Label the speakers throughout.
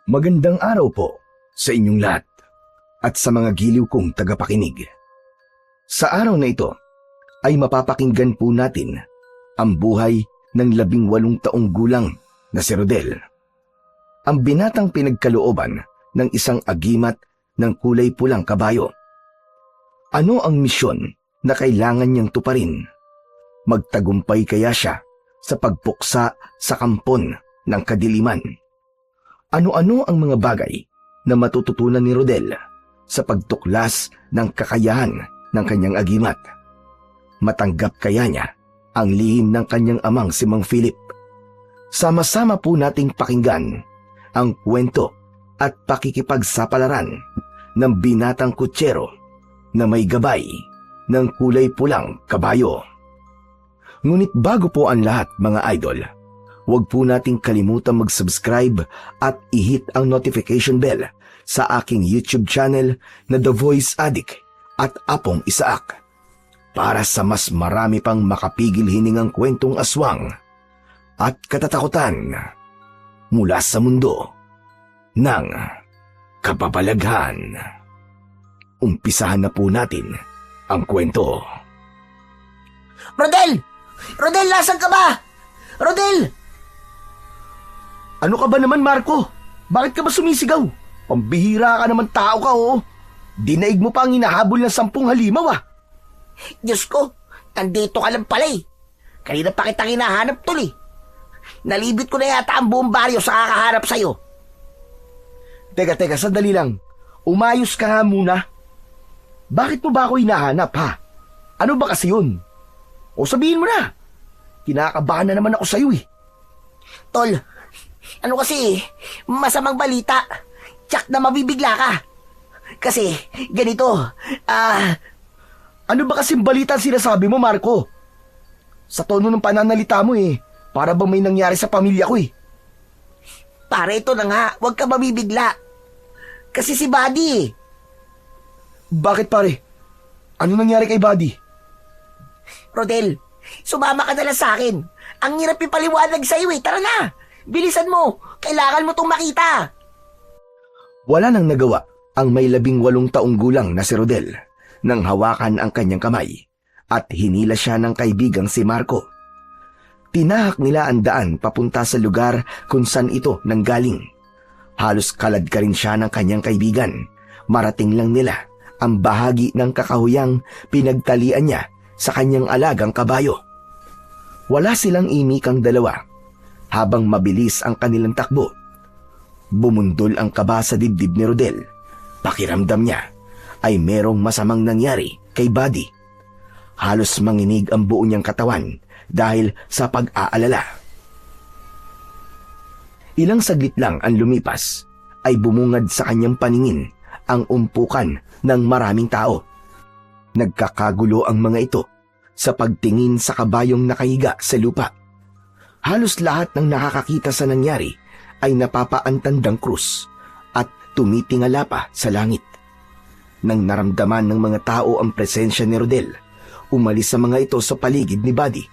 Speaker 1: Magandang araw po sa inyong lahat at sa mga giliw kong tagapakinig. Sa araw na ito ay mapapakinggan po natin ang buhay ng 18 taong gulang na si Rodel. Ang binatang pinagkalooban ng isang agimat ng kulay pulang kabayo. Ano ang misyon na kailangan niyang tuparin? Magtagumpay kaya siya sa pagpuksa sa kampon ng kadiliman? Ano-ano ang mga bagay na matututunan ni Rodel sa pagtuklas ng kakayahan ng kanyang agimat? Matanggap kaya niya ang lihim ng kanyang amang si Mang Philip? Sama-sama po nating pakinggan ang kwento at pakikipagsapalaran ng binatang kutsero na may gabay ng kulay pulang kabayo. Ngunit bago po ang lahat, mga idol, huwag po nating kalimutan mag-subscribe at i-hit ang notification bell sa aking YouTube channel na The Voice Addict at Apong Isaak para sa mas marami pang makapigil hiningang kwentong aswang at katatakutan mula sa mundo ng kababalaghan. Umpisahan na po natin ang kwento.
Speaker 2: Rodel! Rodel, nasaan ka ba? Rodel!
Speaker 1: Ano ka ba naman, Marco? Bakit ka ba sumisigaw? Pambihira ka naman tao ka, oh. Dinaig mo pa ang hinahabol ng 10 halimaw, ah.
Speaker 2: Diyos ko, nandito ka lang pala eh. Kanina pa kitang hinahanap tol eh. Nalibit ko na yata ang buong baryo sa kakaharap sa'yo.
Speaker 1: Teka, sandali lang. Umayos ka nga muna. Bakit mo ba ako hinahanap, ha? Ano ba kasi yun? O sabihin mo na. Kinakabahan na naman ako sa'yo, eh.
Speaker 2: Tol, ano kasi, masamang balita. Tsak na mabibigla ka. Kasi, ganito,
Speaker 1: Ano ba kasing balita ang sinasabi mo, Marco? Sa tono ng pananalita mo, eh. Para bang may nangyari sa pamilya ko, eh.
Speaker 2: Pare, ito na nga, huwag ka mabibigla. Kasi si Buddy eh.
Speaker 1: Bakit, pare? Ano nangyari kay Buddy?
Speaker 2: Rodel, sumama ka na lang sa akin. Ang hirap ipaliwanag sa'yo eh, tara na. Bilisan mo, kailangan mo tong makita.
Speaker 1: Wala nang nagawa ang may 18 taong gulang na si Rodel nang hawakan ang kanyang kamay at hinila siya ng kaibigang si Marco. Tinahak nila ang daan papunta sa lugar kung saan ito nanggaling. Halos kalad ka rin siya ng kanyang kaibigan. Marating lang nila ang bahagi ng kakahuyang pinagtalian niya sa kanyang alagang kabayo. Wala silang imikang dalawa habang mabilis ang kanilang takbo. Bumundol ang kaba sa dibdib ni Rodel. Pakiramdam niya ay merong masamang nangyari kay Buddy. Halos manginig ang buo niyang katawan dahil sa pag-aalala. Ilang saglit lang ang lumipas ay bumungad sa kanyang paningin ang umpukan ng maraming tao. Nagkakagulo ang mga ito sa pagtingin sa kabayong nakahiga sa lupa. Halos lahat ng nakakakita sa nangyari ay napapaantandang krus at tumitingala pa sa langit. Nang naramdaman ng mga tao ang presensya ni Rodel, umalis sa mga ito sa paligid ni Buddy.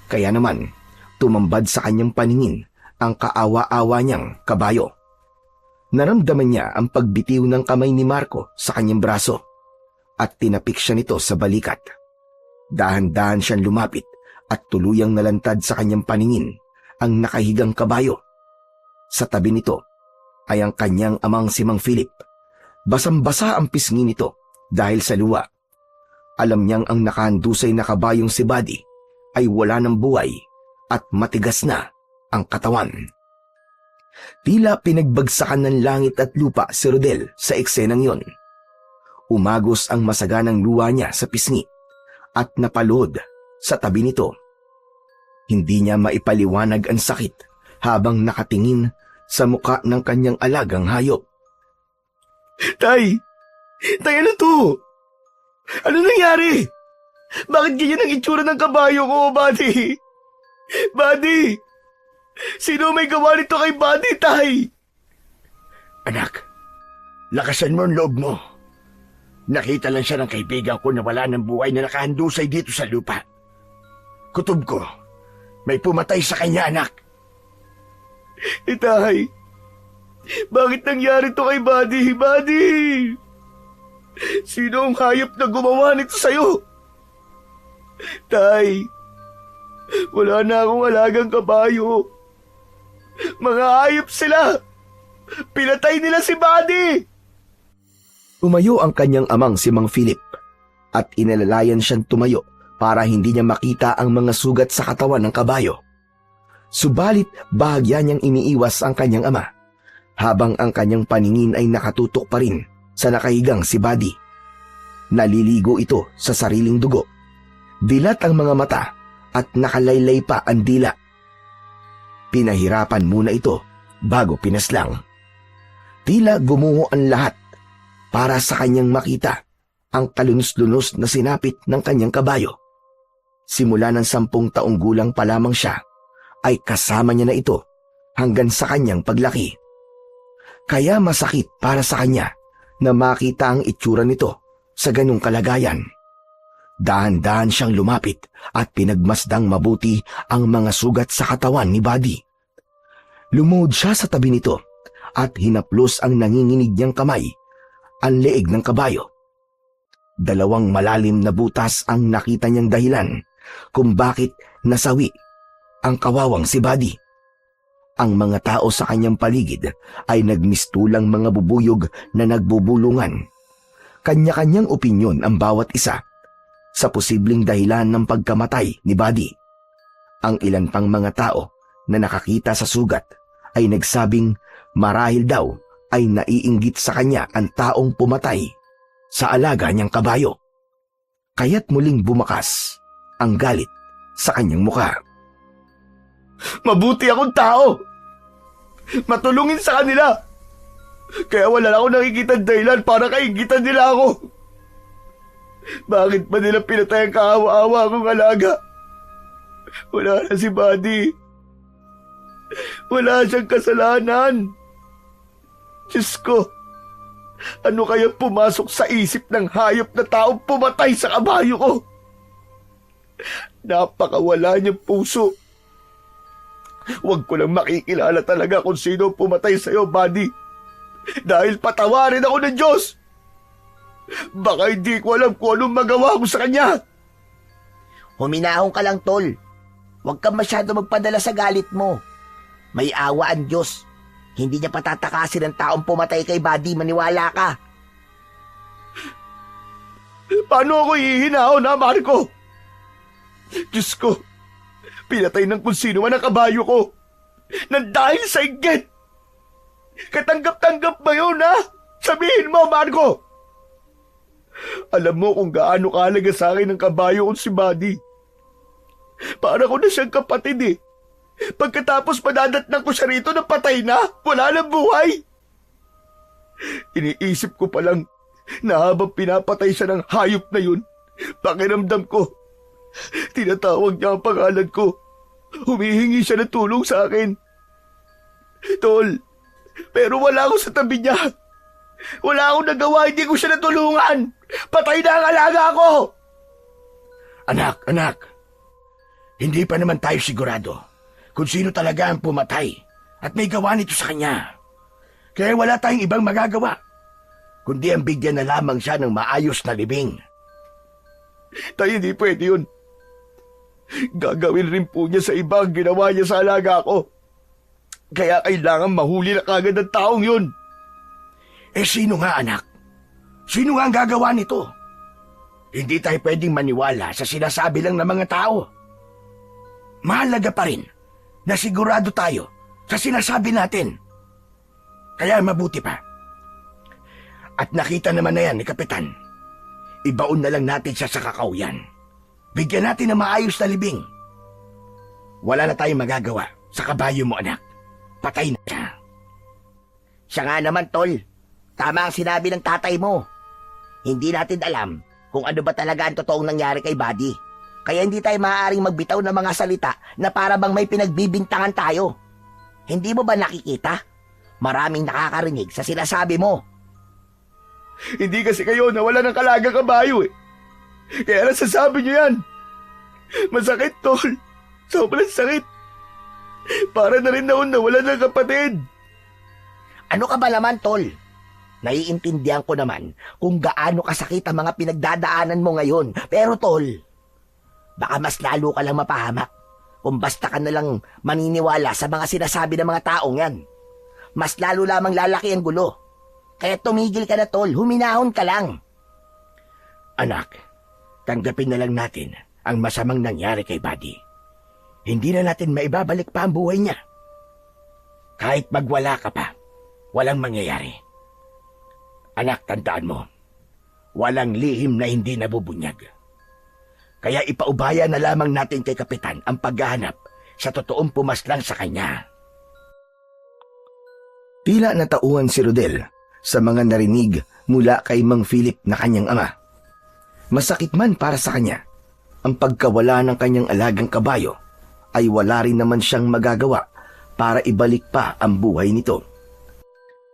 Speaker 1: Kaya naman, tumambad sa kanyang paningin ang kaawa-awa niyang kabayo. Naramdaman niya ang pagbitiw ng kamay ni Marco sa kanyang braso at tinapik siya nito sa balikat. Dahan-dahan siyang lumapit at tuluyang nalantad sa kanyang paningin ang nakahigang kabayo. Sa tabi nito ay ang kanyang amang si Mang Philip. Basang-basa ang pisngi nito dahil sa luwa. Alam niyang ang nakahandusay na kabayong si Buddy ay wala ng buhay at matigas na ang katawan. Tila pinagbagsakan ng langit at lupa si Rodel sa eksenang yon. Umagos ang masaganang luha niya sa pisngi at napalod sa tabi nito. Hindi niya maipaliwanag ang sakit habang nakatingin sa muka ng kanyang alagang hayop. Tay, ano to? Ano nangyari? Bakit ganyan ang itsura ng kabayo ko, Buddy? Buddy! Sino may gawa nito kay Buddy, Tay?
Speaker 3: Anak, lakasan mo ang loob mo. Nakita lang siya ng kaibigan ko na wala ng buhay na nakahandusay dito sa lupa. Kutob ko, may pumatay sa kanya, anak.
Speaker 1: Tay,
Speaker 3: Bakit nangyari to kay Buddy? Buddy! Sino ang hayop na gumawa nito sa'yo? Tay, wala na akong alagang kabayo. Mga hayop sila! Pinatay nila si Buddy!
Speaker 1: Tumayo ang kanyang amang si Mang Philip at inalalayan siyang tumayo para hindi niya makita ang mga sugat sa katawan ng kabayo. Subalit bahagya niyang iniiwas ang kanyang ama habang ang kanyang paningin ay nakatutok pa rin sa nakahigang si Buddy. Naliligo ito sa sariling dugo. Dilat ang mga mata at nakalaylay pa ang dila. Pinahirapan muna ito bago pinaslang. Tila gumuho ang lahat para sa kanyang makita ang kalunos-lunos na sinapit ng kanyang kabayo. Simula ng 10 taong gulang pa lamang siya, ay kasama niya na ito hanggang sa kanyang paglaki. Kaya masakit para sa kanya na makita ang itsura nito sa ganung kalagayan. Dahan-dahan siyang lumapit at pinagmasdang mabuti ang mga sugat sa katawan ni Buddy. Lumuhod siya sa tabi nito at hinaplos ang nanginginig niyang kamay, ang leeg ng kabayo. 2 malalim na butas ang nakita niyang dahilan kung bakit nasawi ang kawawang si Buddy. Ang mga tao sa kanyang paligid ay nagmistulang mga bubuyog na nagbubulungan. Kanya-kanyang opinyon ang bawat isa sa posibleng dahilan ng pagkamatay ni Buddy. Ang ilan pang mga tao na nakakita sa sugat ay nagsabing marahil daw ay naiinggit sa kanya ang taong pumatay sa alaga niyang kabayo. Kaya't muling bumakas ang galit sa kanyang mukha.
Speaker 3: Mabuti akong tao! Matulungin sa kanila! Kaya wala na akong nakikita dahilan para kainggitan nila ako. Bakit ba nila pinatay ang kaawa-awa akong alaga? Wala na si Buddy. Wala siyang kasalanan. Diyos ko, ano kaya pumasok sa isip ng hayop na taong pumatay sa kabayo ko? Napakawala niyang puso. Huwag ko lang makikilala talaga kung sino pumatay sa'yo, Buddy. Dahil patawarin ako ng Diyos. Baka hindi ko alam kung anong magawa ko sa kanya.
Speaker 2: Huminahon ka lang, Tol. Huwag kang masyado magpadala sa galit mo. May awa ang Diyos. Hindi niya patatakasin ang taong pumatay kay Buddy, maniwala ka.
Speaker 3: Paano ako hihinahon, ha, Marco? Diyos ko, pinatay ng kung sino man ang kabayo ko. Nang dahil sa inggit. Katanggap-tanggap ba yun, ha? Sabihin mo, Marco. Alam mo kung gaano kahalaga sa akin ang kabayo kong si Buddy. Para ko na siyang kapatid eh. Pagkatapos madadatnan ko siya rito na patay na, wala nang buhay. Iniisip ko pa lang na habang pinapatay siya ng hayop na yun, pakiramdam ko, tinatawag niya ang pangalan ko. Humihingi siya ng tulong sa akin. Tol, pero wala ako sa tabi niya. Wala akong nagawa, hindi ko siya natulungan. Patay na ang alaga ko. Anak, hindi pa naman tayo sigurado kung sino talaga ang pumatay at may gawa nito sa kanya. Kaya wala tayong ibang magagawa, kundi ang bigyan na lamang siya ng maayos na libing. Tayo hindi pwede yun. Gagawin rin po niya sa iba ang ginawa niya sa alaga ko. Kaya kailangan mahuli na kagad ang taong yun. Eh sino nga, anak? Sino nga ang gagawa nito? Hindi tayo pwedeng maniwala sa sinasabi lang ng mga tao. Mahalaga pa rin na sigurado tayo sa sinasabi natin. Kaya mabuti pa. At nakita naman na yan ni Kapitan. Ibaon na lang natin siya sa kakauyan. Bigyan natin ng maayos na libing. Wala na tayong magagawa sa kabayo mo, anak. Patay na siya.
Speaker 2: Siya nga naman, Tol. Tama ang sinabi ng tatay mo. Hindi natin alam kung ano ba talaga ang totoong nangyari kay Buddy. Kaya hindi tayo maaaring magbitaw ng mga salita na para bang may pinagbibintangan tayo. Hindi mo ba nakikita? Maraming nakakarinig sa sinasabi mo.
Speaker 3: Hindi kasi kayo nawala ng kalagang kabayo eh. Kaya nasasabi niyo yan. Masakit, Tol. Sobrang sakit. Para na rin naon nawala ng kapatid.
Speaker 2: Ano ka ba naman, tol? Naiintindihan ko naman kung gaano kasakit ang mga pinagdadaanan mo ngayon. Pero tol, baka mas lalo ka lang mapahamak kung basta ka nalang maniniwala sa mga sinasabi ng mga taong yan. Mas lalo lamang lalaki ang gulo. Kaya tumigil ka na, tol. Huminahon ka lang.
Speaker 3: Anak, tanggapin na lang natin ang masamang nangyari kay Buddy. Hindi na natin maibabalik pa ang buhay niya. Kahit magwala ka pa, walang mangyayari. Anak, tandaan mo, walang lihim na hindi nabubunyag. Kaya ipaubaya na lamang natin kay Kapitan ang paghahanap sa totoong pumaslang sa kanya.
Speaker 1: Tila natauhan si Rodel sa mga narinig mula kay Mang Philip na kanyang ama. Masakit man para sa kanya, ang pagkawala ng kanyang alagang kabayo ay wala rin naman siyang magagawa para ibalik pa ang buhay nito.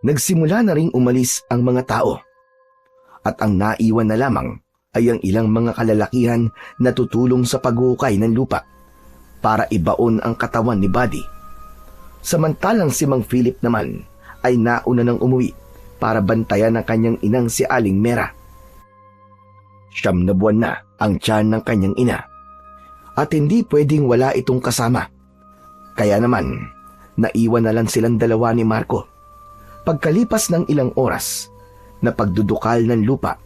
Speaker 1: Nagsimula na ring umalis ang mga tao at ang naiwan na lamang ay ang ilang mga kalalakihan na tutulong sa paghuhukay ng lupa para ibaon ang katawan ni Buddy. Samantalang si Mang Philip naman ay nauna nang umuwi para bantayan ang kanyang inang si Aling Mera. 9 na buwan na ang tiyan ng kanyang ina at hindi pwedeng wala itong kasama. Kaya naman, naiwan na lang silang dalawa ni Marco. Pagkalipas ng ilang oras na pagdudukal ng lupa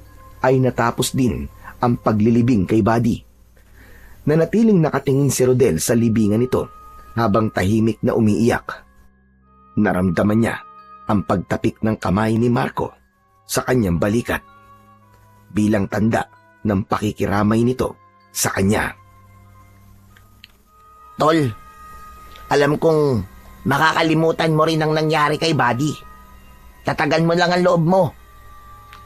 Speaker 1: ay natapos din ang paglilibing kay Buddy. Nanatiling nakatingin si Rodel sa libingan nito habang tahimik na umiiyak. Naramdaman niya ang pagtapik ng kamay ni Marco sa kanyang balikat bilang tanda ng pakikiramay nito sa kanya.
Speaker 2: Tol, alam kong makakalimutan mo rin ang nangyari kay Buddy. Tatagan mo lang ang loob mo.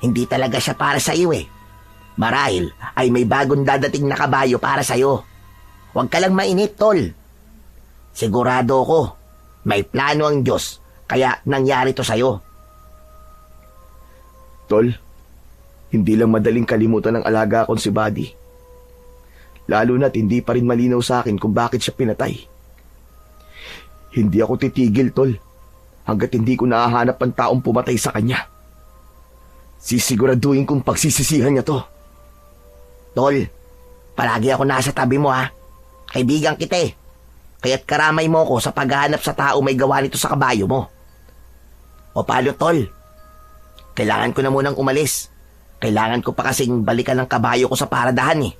Speaker 2: Hindi talaga siya para sa iyo eh. Marahil ay may bagong dadating na kabayo para sa iyo. Huwag ka lang mainit, tol. Sigurado ko, may plano ang Diyos, kaya nangyari to sa iyo.
Speaker 3: Tol, hindi lang madaling kalimutan ng alaga kong si Buddy. Lalo na't hindi pa rin malinaw sa akin kung bakit siya pinatay. Hindi ako titigil, tol, hanggat hindi ko nahahanap ang taong pumatay sa kanya. Sisiguraduhin kong pagsisisihan niya to.
Speaker 2: Tol, palagi ako nasa tabi mo ha. Kaibigan kita eh. Kaya't karamay mo ko sa paghahanap sa tao may gawa nito sa kabayo mo. O paano, tol? Kailangan ko na munang umalis. Kailangan ko pa kasing balikan ang kabayo ko sa paradahan eh.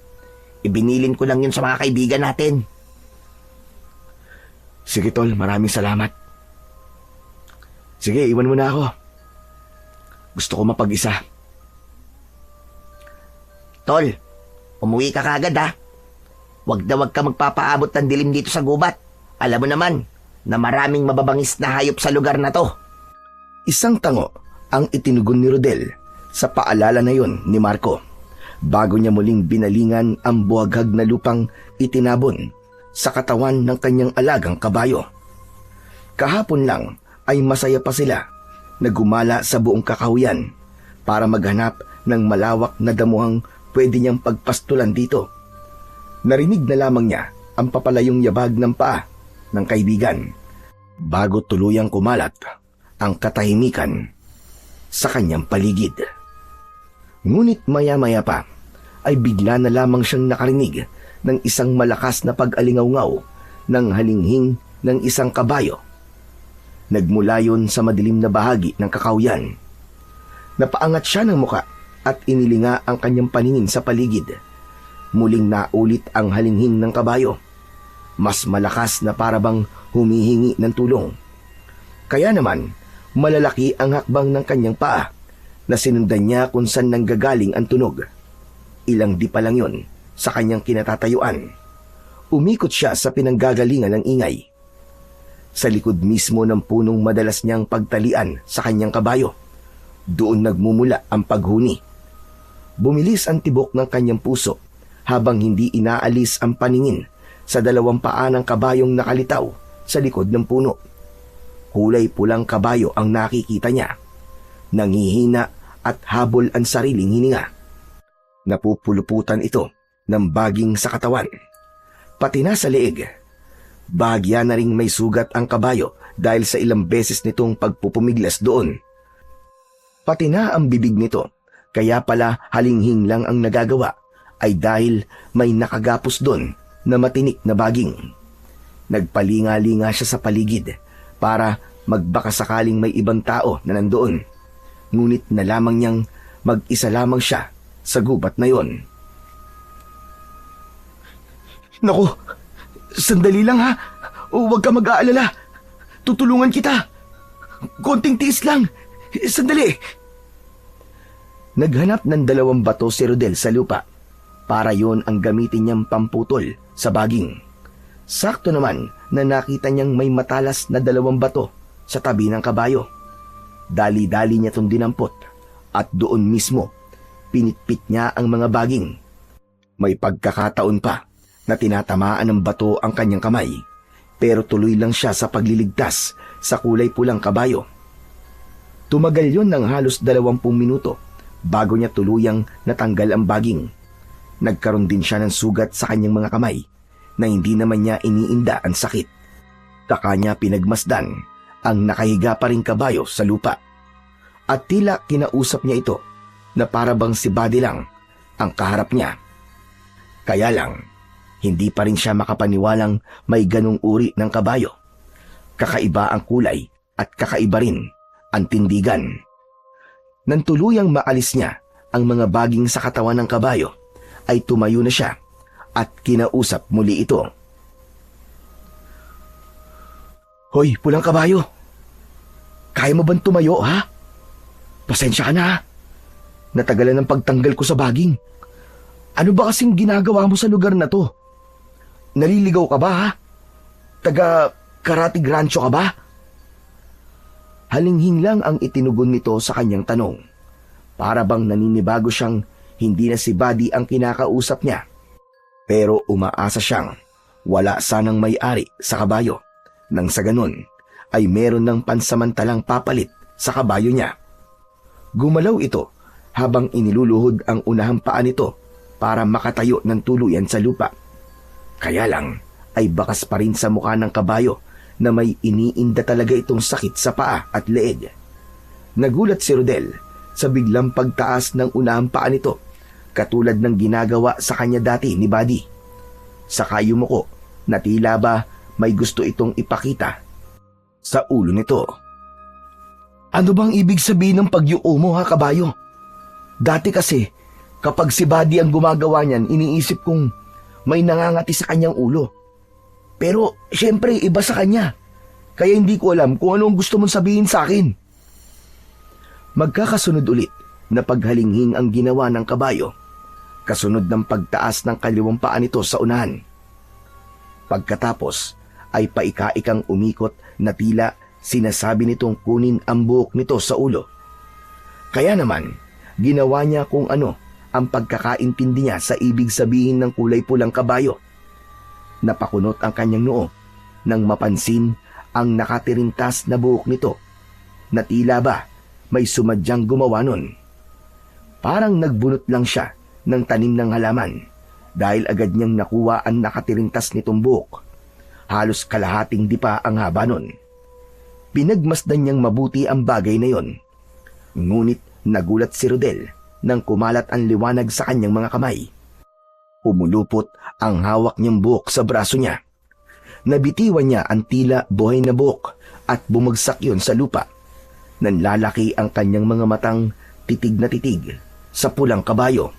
Speaker 2: Ibinilin ko lang yun sa mga kaibigan natin.
Speaker 3: Sige, tol, maraming salamat. Sige, iwan mo na ako. Gusto ko mapag-isa.
Speaker 2: Tol, umuwi ka kagad ha. Wag ka magpapaabot ng dilim dito sa gubat. Alam mo naman na maraming mababangis na hayop sa lugar na to.
Speaker 1: Isang tango ang itinugon ni Rodel sa paalala na yon ni Marco bago niya muling binalingan ang buhaghag na lupang itinabon sa katawan ng kanyang alagang kabayo. Kahapon lang ay masaya pa sila na gumala sa buong kakahuyan para maghanap ng malawak na damuhang pwede niyang pagpastulan dito. Narinig na lamang niya ang papalayong yabag ng paa ng kaibigan bago tuluyang kumalat ang katahimikan sa kanyang paligid. Ngunit maya-maya pa ay bigla na lamang siyang nakarinig ng isang malakas na pag-alingaw-ngaw ng halinghing ng isang kabayo. Nagmula yun sa madilim na bahagi ng kakahuyan. Napaangat siya ng muka at inilinga ang kanyang paningin sa paligid. Muling naulit ang halinghing ng kabayo. Mas malakas na parabang humihingi ng tulong. Kaya naman, malalaki ang hakbang ng kanyang paa na sinundan niya kung saan nanggagaling ang tunog. Ilang di pa lang yun sa kanyang kinatatayuan. Umikot siya sa pinanggagalingan ng ingay. Sa likod mismo ng punong madalas niyang pagtalian sa kanyang kabayo, doon nagmumula ang paghuni. Bumilis ang tibok ng kanyang puso habang hindi inaalis ang paningin sa dalawang paa ng kabayong nakalitaw sa likod ng puno. Kulay pulang kabayo ang nakikita niya. Nangihina at habol ang sariling hininga. Napupuluputan ito ng baging sa katawan. Pati na sa leeg. Bahagya na ring may sugat ang kabayo dahil sa ilang beses nitong pagpupumiglas doon. Pati na ang bibig nito, kaya pala halinghing lang ang nagagawa ay dahil may nakagapos doon na matinik na baging. Nagpalinga-linga siya sa paligid para magbaka sakaling may ibang tao na nandoon. Ngunit nalamang niyang mag-isa lamang siya sa gubat na yon.
Speaker 3: Naku, sandali lang ha. Huwag ka mag-aalala. Tutulungan kita. Konting tiis lang. Sandali.
Speaker 1: Naghanap ng 2 bato si Rodel sa lupa para yon ang gamitin niyang pamputol sa baging. Sakto naman na nakita niyang may matalas na 2 bato sa tabi ng kabayo. Dali-dali niya itong dinampot at doon mismo pinitpit niya ang mga baging. May pagkakataon pa na tinatamaan ng bato ang kanyang kamay, pero tuloy lang siya sa pagliligtas sa kulay pulang kabayo. Tumagal yon ng halos 20 minuto bago niya tuluyang natanggal ang baging. Nagkaroon din siya ng sugat sa kanyang mga kamay na hindi naman niya iniinda ang sakit. Saka niya pinagmasdan ang nakahiga pa ring kabayo sa lupa. At tila kinausap niya ito na para bang si Buddy lang ang kaharap niya. Kaya lang, hindi pa rin siya makapaniwalang may ganong uri ng kabayo. Kakaiba ang kulay at kakaiba rin ang tindigan. Nang tuluyang maalis niya ang mga baging sa katawan ng kabayo, ay tumayo na siya at kinausap muli ito.
Speaker 3: Hoy, pulang kabayo. Kaya mo bang tumayo, ha? Pasensya ka na, ha? Natagalan ng pagtanggal ko sa baging. Ano ba kasing ginagawa mo sa lugar na to? Naliligaw ka ba, ha? Taga Karatig Rancho ka ba?
Speaker 1: Halinghing lang ang itinugon nito sa kanyang tanong. Para bang naninibago siyang hindi na si Buddy ang kinakausap niya. Pero umaasa siyang wala sanang may-ari sa kabayo. Nang sa ganun ay meron ng pansamantalang papalit sa kabayo niya. Gumalaw ito habang iniluluhod ang unahang paa nito para makatayo ng tuluyan sa lupa. Kaya lang ay bakas pa rin sa mukha ng kabayo na may iniinda talaga itong sakit sa paa at leeg. Nagulat si Rodel sa biglang pagtaas ng unahang paa nito, katulad ng ginagawa sa kanya dati ni Buddy. Saka yumuko na tila ba may gusto itong ipakita sa ulo nito.
Speaker 3: Ano bang ibig sabihin ng pagyuo mo, ha, kabayo? Dati kasi, kapag si Buddy ang gumagawa niyan, iniisip kong may nangangati sa kanyang ulo. Pero, syempre, iba sa kanya. Kaya hindi ko alam kung anong gusto mong sabihin sa akin.
Speaker 1: Magkakasunod ulit na paghalinghing ang ginawa ng kabayo, kasunod ng pagtaas ng kaliwang paa nito sa unahan. Pagkatapos ay paika-ikang umikot na tila sinasabi nitong kunin ang buhok nito sa ulo. Kaya naman, ginawa niya kung ano ang pagkakaintindi niya sa ibig sabihin ng kulay pulang kabayo. Napakunot ang kanyang noo nang mapansin ang nakatirintas na buhok nito na tila ba may sumadyang gumawa nun. Parang nagbunot lang siya ng tanim ng halaman dahil agad niyang nakuha ang nakatirintas nitong buhok. Halos kalahating dipa ang haba nun. Pinagmasdan niyang mabuti ang bagay na yon. Ngunit nagulat si Rodel nang kumalat ang liwanag sa kanyang mga kamay. Umulupot ang hawak niyang buhok sa braso niya. Nabitiwan niya ang tila buhay na buhok at bumagsak yon sa lupa. Nanlalaki ang kanyang mga matang titig na titig sa pulang kabayo.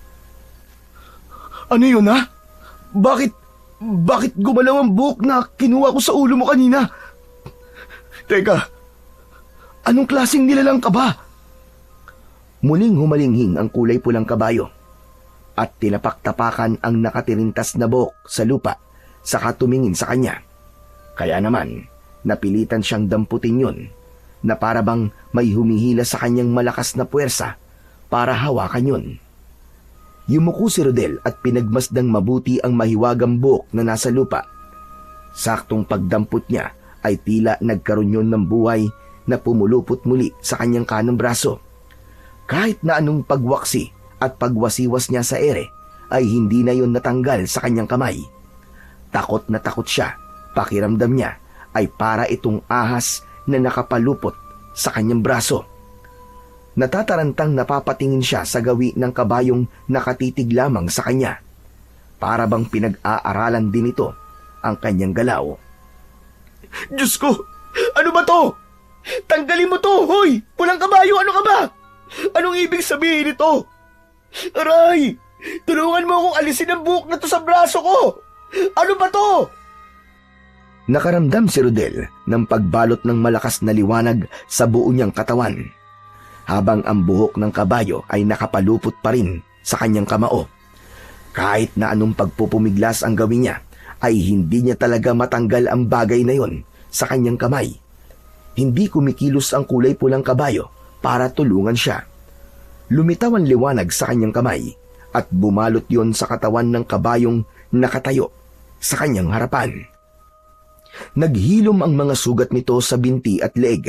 Speaker 3: Ano yun, ha? Bakit gumalaw ang buhok na kinuha ko sa ulo mo kanina? Teka, anong klaseng nilalang ka ba?
Speaker 1: Muling humalinghing ang kulay pulang kabayo at tinapak-tapakan ang nakatirintas na buhok sa lupa saka tumingin sa kanya. Kaya naman, napilitan siyang damputin yun na para bang may humihila sa kanyang malakas na puwersa para hawakan yun. Yumuko si Rodel at pinagmasdang mabuti ang mahiwagang buhok na nasa lupa. Saktong pagdampot niya ay tila nagkaroon yun ng buhay na pumulupot muli sa kanyang kanang braso. Kahit na anong pagwaksi at pagwasiwas niya sa ere ay hindi na yon natanggal sa kanyang kamay. Takot na takot siya, pakiramdam niya ay para itong ahas na nakapalupot sa kanyang braso. Natatarantang napapatingin siya sa gawi ng kabayong nakatitig lamang sa kanya. Para bang pinag-aaralan din ito ang kanyang galaw.
Speaker 3: Diyos ko! Ano ba to? Tanggalin mo to, hoy! Pulang kabayo, ano ka ba? Anong ibig sabihin nito? Aray! Tulungan mo akong alisin ang buhok na to sa braso ko! Ano ba to?
Speaker 1: Nakaramdam si Rodel ng pagbalot ng malakas na liwanag sa buo niyang katawan, habang ang buhok ng kabayo ay nakapalupot pa rin sa kanyang kamao. Kahit na anong pagpupumiglas ang gawin niya, ay hindi niya talaga matanggal ang bagay na yon sa kanyang kamay. Hindi kumikilos ang kulay pulang kabayo para tulungan siya. Lumitaw ang liwanag sa kanyang kamay at bumalot yon sa katawan ng kabayong nakatayo sa kanyang harapan. Naghilom ang mga sugat nito sa binti at leeg.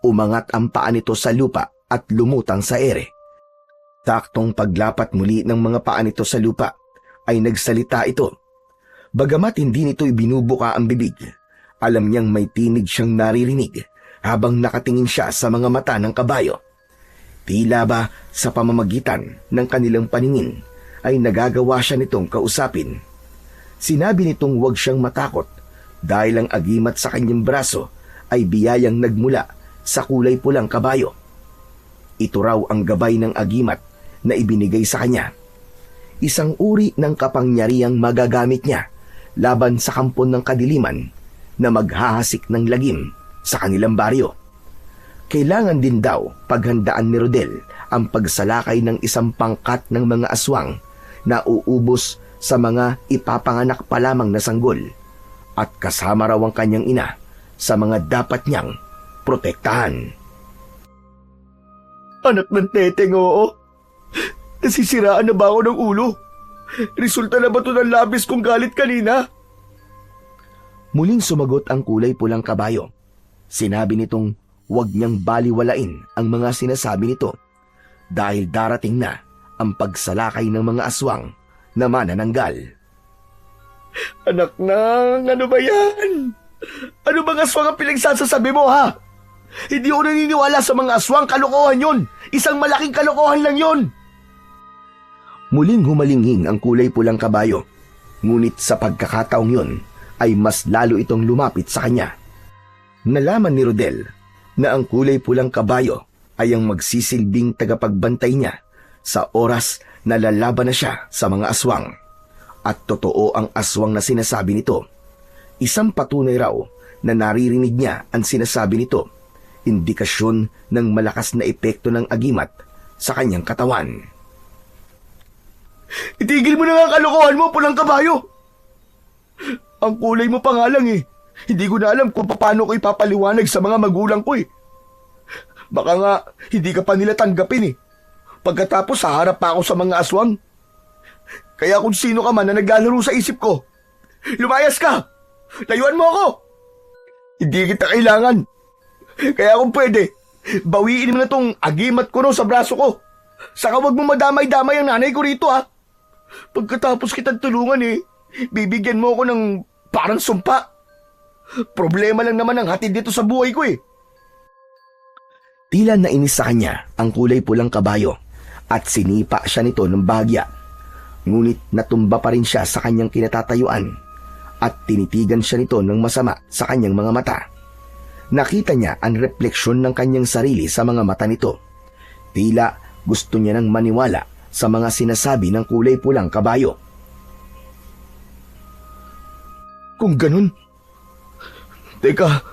Speaker 1: Umangat ang paa nito sa lupa at lumutang sa ere. Taktong paglapat muli ng mga paa nito sa lupa ay nagsalita ito. Bagamat hindi nito ibinubuka ang bibig, alam niyang may tinig siyang naririnig habang nakatingin siya sa mga mata ng kabayo. Tila ba sa pamamagitan ng kanilang paningin ay nagagawa siya nitong kausapin. Sinabi nitong huwag siyang matakot dahil ang agimat sa kanyang braso ay biyayang nagmula sa kulay pulang kabayo. Ito raw ang gabay ng agimat na ibinigay sa kanya. Isang uri ng kapangyarihang magagamit niya laban sa kampon ng kadiliman na maghahasik ng lagim sa kanilang baryo. Kailangan din daw paghandaan ni Rodel ang pagsalakay ng isang pangkat ng mga aswang na uubos sa mga ipapanganak pa lamang na sanggol, at kasama raw ang kanyang ina sa mga dapat niyang protektahan.
Speaker 3: Anak ng teteng, oo. Nasisiraan na ba ako ng ulo? Resulta na ba ito ng labis kong galit kanina?
Speaker 1: Muling sumagot ang kulay pulang kabayo. Sinabi nitong huwag niyang baliwalain ang mga sinasabi nito dahil darating na ang pagsalakay ng mga aswang na manananggal.
Speaker 3: Anak nang, ano ba yan? Ano bang aswang ang pinagsasasabi mo, ha? Hindi ako naniniwala sa mga aswang, kalokohan yun. Isang malaking kalokohan lang yun.
Speaker 1: Muling humalinghing ang kulay pulang kabayo, ngunit sa pagkakataong yun ay mas lalo itong lumapit sa kanya. Nalaman ni Rodel na ang kulay pulang kabayo ay ang magsisilbing tagapagbantay niya sa oras na lalaban na siya sa mga aswang. At totoo ang aswang na sinasabi nito. Isang patunay raw na naririnig niya ang sinasabi nito, indikasyon ng malakas na epekto ng agimat sa kanyang katawan.
Speaker 3: Itigil mo na nga ang kalokohan mo, pulang kabayo! Ang kulay mo pa nga lang eh. Hindi ko na alam kung paano ko ipapaliwanag sa mga magulang ko eh. Baka nga hindi ka pa nila tanggapin eh. Pagkatapos haharap pa ako sa mga aswang. Kaya kung sino ka man na naglalaro sa isip ko, lumayas ka! Layuan mo ako! Hindi kita kailangan. Kaya kung pwede, bawiin mo na tong agimat ko no sa braso ko. Saka wag mo madamay-damay ang nanay ko rito, ha. Pagkatapos kitang tulungan eh, bibigyan mo ako ng parang sumpa. Problema lang naman ang hatid dito sa buhay ko eh.
Speaker 1: Tila nainis sa kanya ang kulay pulang kabayo at sinipa siya nito ng bahagya. Ngunit natumba pa rin siya sa kanyang kinatatayuan at tinitigan siya nito ng masama sa kanyang mga mata. Nakita niya ang refleksyon ng kanyang sarili sa mga mata nito. Tila gusto niya nang maniwala sa mga sinasabi ng kulay pulang kabayo.
Speaker 3: Kung ganun, teka,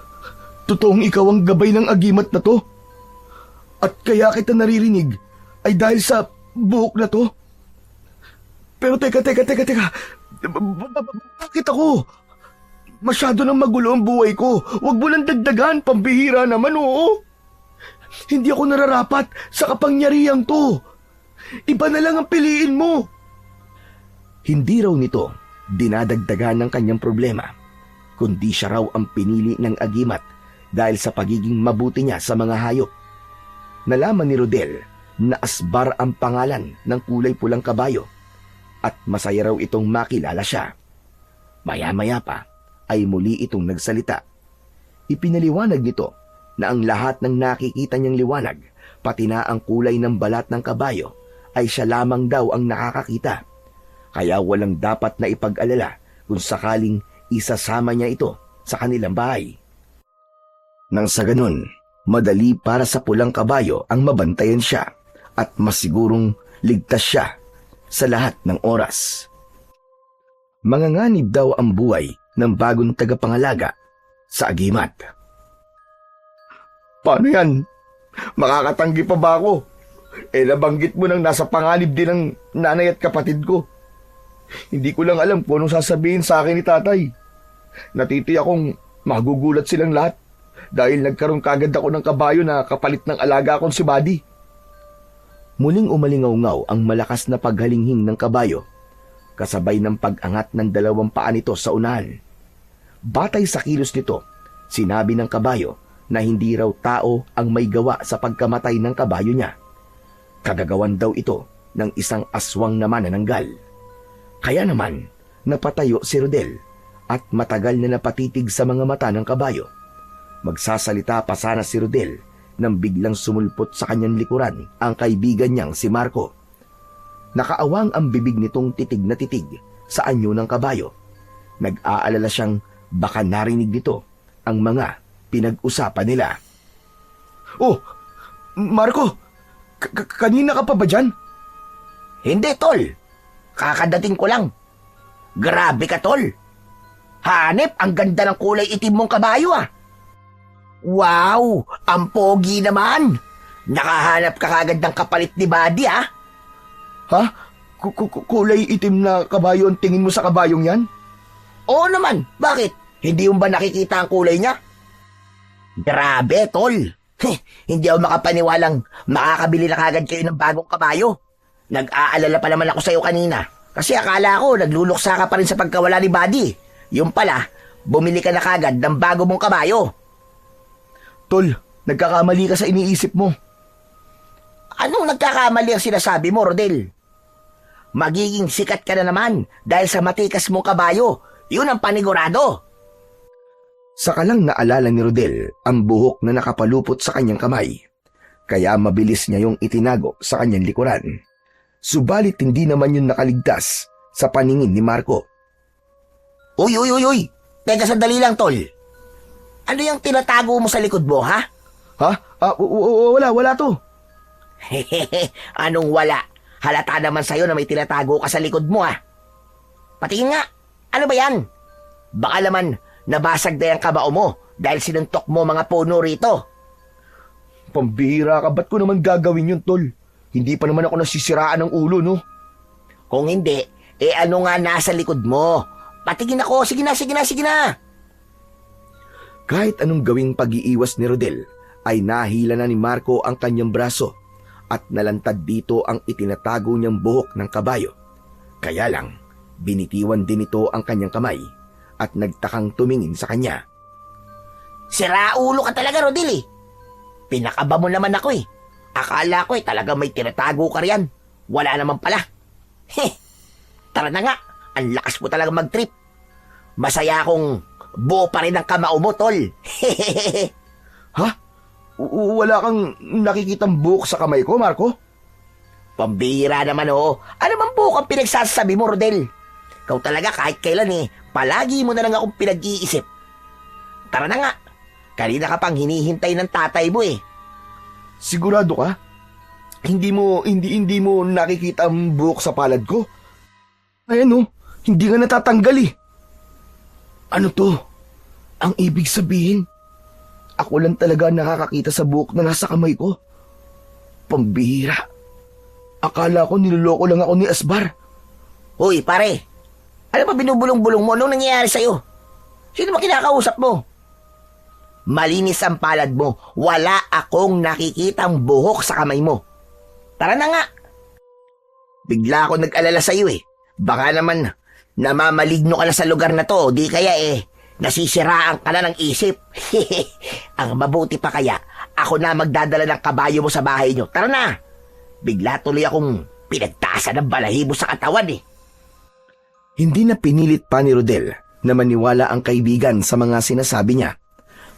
Speaker 3: totoong ikaw ang gabay ng agimat na to? At kaya kita naririnig ay dahil sa buhok na to? Pero teka, bakit ako? Masyado nang magulo ang buhay ko. Huwag mo lang dagdagan, pambihira naman, oo. Hindi ako nararapat sa kapangyarihang to. Iba na lang ang piliin mo.
Speaker 1: Hindi raw nito dinadagdagan ng kanyang problema, kundi siya raw ang pinili ng agimat dahil sa pagiging mabuti niya sa mga hayop. Nalaman ni Rodel na asbar ang pangalan ng kulay pulang kabayo at masaya raw itong makilala siya. Maya-maya pa ay muli itong nagsalita. Ipinaliwanag nito na ang lahat ng nakikita niyang liwanag, pati na ang kulay ng balat ng kabayo, ay siya lamang daw ang nakakakita. Kaya walang dapat na ipag-alala kung sakaling isasama niya ito sa kanilang bahay. Nang sa ganun, madali para sa pulang kabayo ang mabantayan siya at masigurong ligtas siya sa lahat ng oras. Manganganib daw ang buhay ng bagong tagapangalaga sa agimat.
Speaker 3: Paano yan? Makakatanggi pa ba ako? Nabanggit mo nang nasa panganib din ng nanay at kapatid ko. Hindi ko lang alam kung anong sasabihin sa akin ni tatay. Natiti akong magugulat silang lahat dahil nagkaroon kagad ako ng kabayo na kapalit ng alaga kong si Buddy.
Speaker 1: Muling umalingaw-ngaw ang malakas na paghalinghing ng kabayo, kasabay ng pag-angat ng dalawang paa nito sa unahan. Batay sa kilos nito, sinabi ng kabayo na hindi raw tao ang may gawa sa pagkamatay ng kabayo niya. Kagagawan daw ito ng isang aswang na manananggal. Kaya naman, napatayo si Rodel at matagal na napatitig sa mga mata ng kabayo. Magsasalita pa sana si Rodel nang biglang sumulpot sa kanyang likuran ang kaibigan niyang si Marco. Nakaawang ang bibig nitong titig na titig sa anyo ng kabayo. Nag-aalala siyang baka narinig nito ang mga pinag-usapan nila.
Speaker 3: Oh, Marco, kanina ka pa ba dyan?
Speaker 2: Hindi, tol. Kakadating ko lang. Grabe ka, tol. Hanep, ang ganda ng kulay itim mong kabayo, ah. Wow, ang pogi naman. Nakahanap ka kagad ng kapalit ni Buddy, ah.
Speaker 3: Ha? Kulay itim na kabayo ang tingin mo sa kabayong yan?
Speaker 2: Oo naman, bakit? Hindi mo ba nakikita ang kulay niya? Grabe, tol. Hindi ako makapaniwalang makakabili na kagad kayo ng bagong kabayo. Nag-aalala pa naman ako sa'yo kanina. Kasi akala ko nagluluksa ka pa rin sa pagkawala ni Buddy. Yung pala, bumili ka na kagad ng bago mong kabayo.
Speaker 3: Tol, nagkakamali ka sa iniisip mo.
Speaker 2: Anong nagkakamali ang sinasabi mo, Rodel? Magiging sikat ka na naman dahil sa matikas mong kabayo. Yun ang panigurado.
Speaker 1: Saka lang naalala ni Rodel ang buhok na nakapalupot sa kanyang kamay. Kaya mabilis niya yung itinago sa kanyang likuran. Subalit hindi naman yun nakaligtas sa paningin ni Marco.
Speaker 2: Uy! Teka sandali lang, tol. Ano yung tinatago mo sa likod mo, ha?
Speaker 3: Ha? Wala to.
Speaker 2: Anong wala? Halata naman sa'yo na may tinatago ka sa likod mo, ha? Patingin nga. Ano ba yan? Baka naman nabasag na yung kabao mo dahil sinuntok mo mga puno rito.
Speaker 3: Pambihira ka, ba't ko naman gagawin yun, tol? Hindi pa naman ako nasisiraan ng ulo, no?
Speaker 2: Kung hindi, ano nga nasa likod mo? Patingin ako, sige na.
Speaker 1: Kahit anong gawing pag-iiwas ni Rodel, ay nahila na ni Marco ang kanyang braso at nalantad dito ang itinatago niyang buhok ng kabayo. Kaya lang, binitiwan din ito ang kanyang kamay at nagtakang tumingin sa kanya.
Speaker 2: Sira ulo ka talaga, Rodel, eh. Pinakaba mo naman ako, eh. Akala ko, talaga may tinatago ka riyan. Wala naman pala. Tara na nga, ang lakas mo talaga mag-trip. Masaya akong buo pa rin ang kamao mo, tol.
Speaker 3: Ha? Wala kang nakikitang buhok sa kamay ko, Marco?
Speaker 2: Pambihira naman, oh. Ano man buhok ang pinagsasabi mo, Rodel? Ikaw talaga kahit kailan, palagi mo na lang akong pinag-iisip. Tara na nga. Kanina ka pang hinihintay ng tatay mo, eh.
Speaker 3: Sigurado ka? Hindi mo nakikita ang buhok sa palad ko? Ayan, hindi nga natatanggal, eh. Ano to? Ang ibig sabihin, ako lang talaga nakakakita sa buhok na nasa kamay ko. Pambihira. Akala ko niloloko lang ako ni Asbar.
Speaker 2: Hoy, pare. Ano ba binubulong-bulong mo? Anong nangyayari sa'yo? Sino ba kinakausap mo? Malinis ang palad mo. Wala akong nakikitang buhok sa kamay mo. Tara na nga. Bigla ako nag-alala sa'yo, eh. Baka naman namamaligno ka na sa lugar na to. Di kaya nasisiraan ka na ng isip. Ang mabuti pa kaya, ako na magdadala ng kabayo mo sa bahay nyo. Tara na. Bigla tuloy akong pinagtaasan ng balahibo sa katawan, eh.
Speaker 1: Hindi na pinilit pa ni Rodel na maniwala ang kaibigan sa mga sinasabi niya.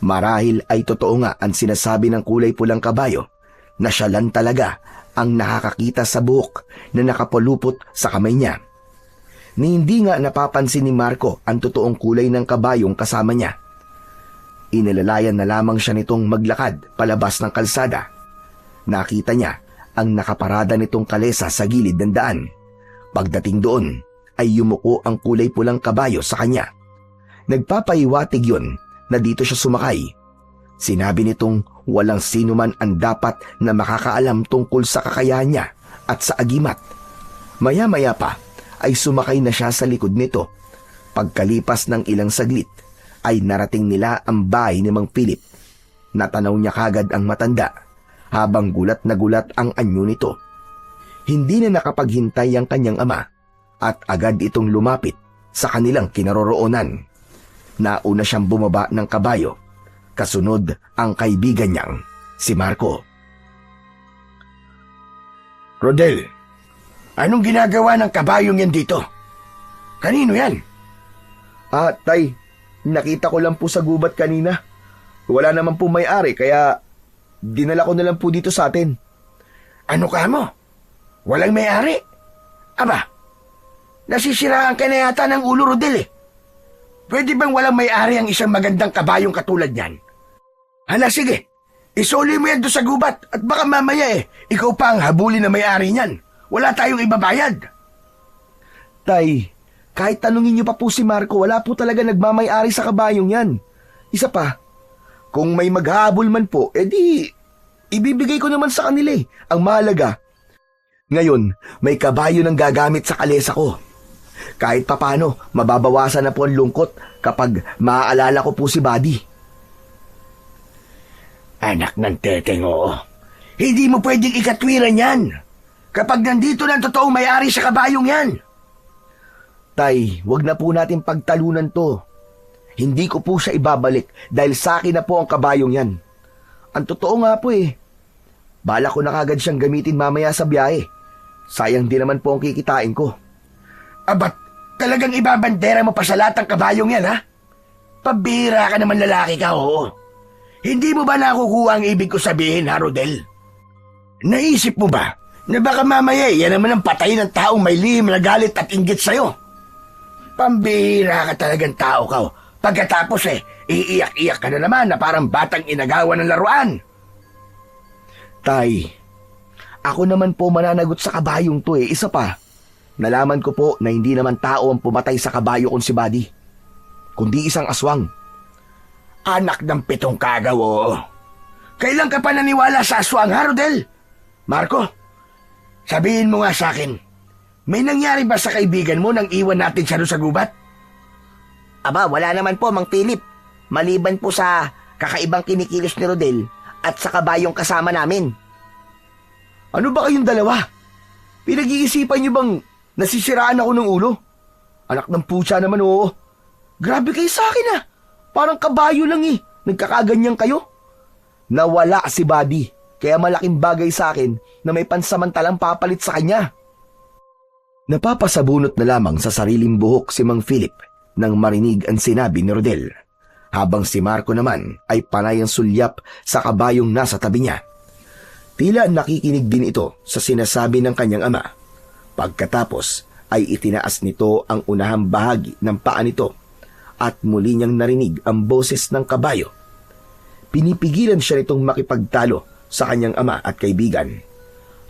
Speaker 1: Marahil ay totoo nga ang sinasabi ng kulay pulang kabayo na siya lang talaga ang nakakakita sa buhok na nakapulupot sa kamay niya. Ni hindi nga napapansin ni Marco ang totoong kulay ng kabayong kasama niya. Inilalayan na lamang siya nitong maglakad palabas ng kalsada. Nakita niya ang nakaparada nitong kalesa sa gilid ng daan. Pagdating doon ay yumuko ang kulay pulang kabayo sa kanya. Nagpapahiwatig yun na dito siya sumakay. Sinabi nitong walang sino man ang dapat na makakaalam tungkol sa kakayahan niya at sa agimat. Maya-maya pa ay sumakay na siya sa likod nito. Pagkalipas ng ilang saglit ay narating nila ang bahay ni Mang Philip. Natanaw niya kagad ang matanda habang gulat na gulat ang anyo nito. Hindi na nakapaghintay ang kanyang ama at agad itong lumapit sa kanilang kinaroroonan. Nauna siyang bumaba ng kabayo, kasunod ang kaibigan niyang si Marco.
Speaker 3: Rodel, anong ginagawa ng kabayong yan dito? Kanino yan?
Speaker 1: Tay, nakita ko lang po sa gubat kanina. Wala naman po may-ari kaya dinala ko na lang po dito sa atin.
Speaker 3: Ano ka mo? Walang may-ari? Aba, nasisiraan ka na yata ng ulo, Rodel eh. Pwede bang walang may-ari ang isang magandang kabayong katulad niyan? Hala, sige. Isoli mo yan doon sa gubat at baka mamaya ikaw pa ang habulin na may-ari niyan. Wala tayong ibabayad.
Speaker 1: Tay, kahit tanungin niyo pa po si Marco, wala po talaga nagmamay-ari sa kabayong yan. Isa pa, kung may maghahabol man po, edi ibibigay ko naman sa kanila eh. Ang mahalaga, ngayon may kabayo ng gagamit sa kalesa ko. Kahit papano, mababawasan na po ang lungkot kapag maaalala ko po si Buddy.
Speaker 3: Anak ng teteng, oo. Hindi mo pwedeng ikatwiran yan. Kapag nandito na ang totoong may-ari sa kabayong yan.
Speaker 1: Tay, wag na po natin pagtalunan to. Hindi ko po siya ibabalik dahil sa akin na po ang kabayong yan. Ang totoo nga po bala ko na kagad siyang gamitin mamaya sa biyahe. Sayang din naman po ang kikitain ko.
Speaker 3: Abat, talagang ibabandera mo pa sa lahat ng kabayong yan, ha? Pabira ka naman, lalaki ka, oo. Hindi mo ba nakukuha ang ibig ko sabihin, ha, Rodel? Naisip mo ba na baka mamaya yan naman ang patay ng taong may lihim na galit at inggit sa'yo? Pambira ka talagang tao ka, pagkatapos iiyak-iyak ka na naman na parang batang inagawa ng laruan.
Speaker 1: Tay, ako naman po mananagot sa kabayong to Isa pa, nalaman ko po na hindi naman tao ang pumatay sa kabayo kong si Buddy, kundi isang aswang.
Speaker 3: Anak ng pitong kagaw, oo. Kailan ka pa naniwala sa aswang, ha, Rodel? Marco, sabihin mo nga sa akin, may nangyari ba sa kaibigan mo nang iwan natin siya doon sa gubat?
Speaker 2: Aba, wala naman po, Mang Philip. Maliban po sa kakaibang kinikilos ni Rodel at sa kabayong kasama namin.
Speaker 1: Ano ba kayong dalawa? Pinag-iisipan niyo bang nasisiraan ako ng ulo? Anak ng putya naman, oo. Grabe kayo sa akin Parang kabayo lang Nagkakaganyan kayo. Nawala si Buddy, kaya malaking bagay sa akin na may pansamantalang papalit sa kanya. Napapasabunot na lamang sa sariling buhok si Mang Philip nang marinig ang sinabi ni Rodel, habang si Marco naman ay panay ang sulyap sa kabayong nasa tabi niya. Tila nakikinig din ito sa sinasabi ng kanyang ama. Pagkatapos ay itinaas nito ang unahang bahagi ng paa nito at muli niyang narinig ang boses ng kabayo. Pinipigilan siya nitong makipagtalo sa kanyang ama at kaibigan.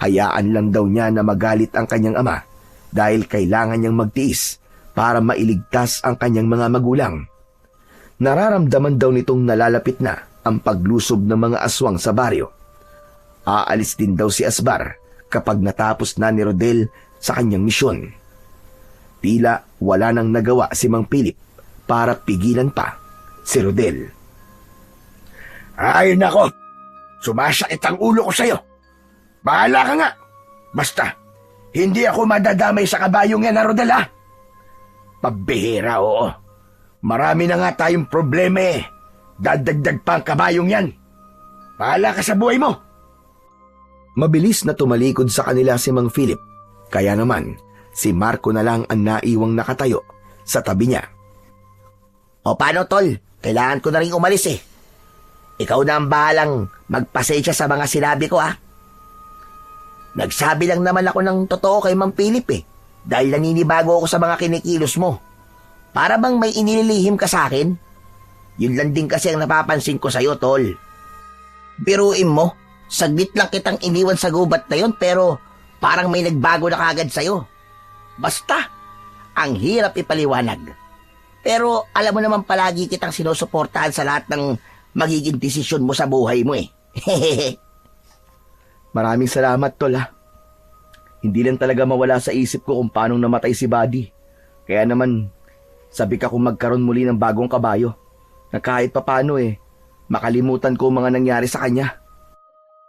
Speaker 1: Hayaan lang daw niya na magalit ang kanyang ama dahil kailangan niyang magtiis para mailigtas ang kanyang mga magulang. Nararamdaman daw nitong nalalapit na ang paglusob ng mga aswang sa baryo. Aalis din daw si Asbar kapag natapos na ni Rodel sa kanyang misyon. Tila wala nang nagawa si Mang Philip para pigilan pa si Rodel.
Speaker 3: Ay nako, sumasakit ang ulo ko sa'yo. Bahala ka nga. Basta, hindi ako madadamay sa kabayong yan, Rodel, ha? Pabihira, oo. Marami na nga tayong problema Dadagdag pa ang kabayong yan. Bahala ka sa buhay mo.
Speaker 1: Mabilis na tumalikod sa kanila si Mang Philip, kaya naman si Marco na lang ang naiwang nakatayo sa tabi niya.
Speaker 2: O paano, tol? Kailangan ko na rin umalis Ikaw na ang bahalang magpasensya sa mga sinabi ko, ha? Nagsabi lang naman ako ng totoo kay Mang Philip, dahil naninibago ako sa mga kinikilos mo. Para bang may inililihim ka sa akin? Yun lang din kasi ang napapansin ko sa'yo, tol. Biruin mo, saglit lang kitang iniwan sa gubat na yun, pero parang may nagbago na kagad sa'yo. Basta, ang hirap ipaliwanag. Pero alam mo naman palagi kitang sinusuportahan sa lahat ng magiging desisyon mo sa buhay mo,
Speaker 3: Maraming salamat, tol, ha. Hindi lang talaga mawala sa isip ko kung paanong namatay si Buddy. Kaya naman, sabi ka kung magkaroon muli ng bagong kabayo, na kahit papano makalimutan ko ang mga nangyari sa kanya.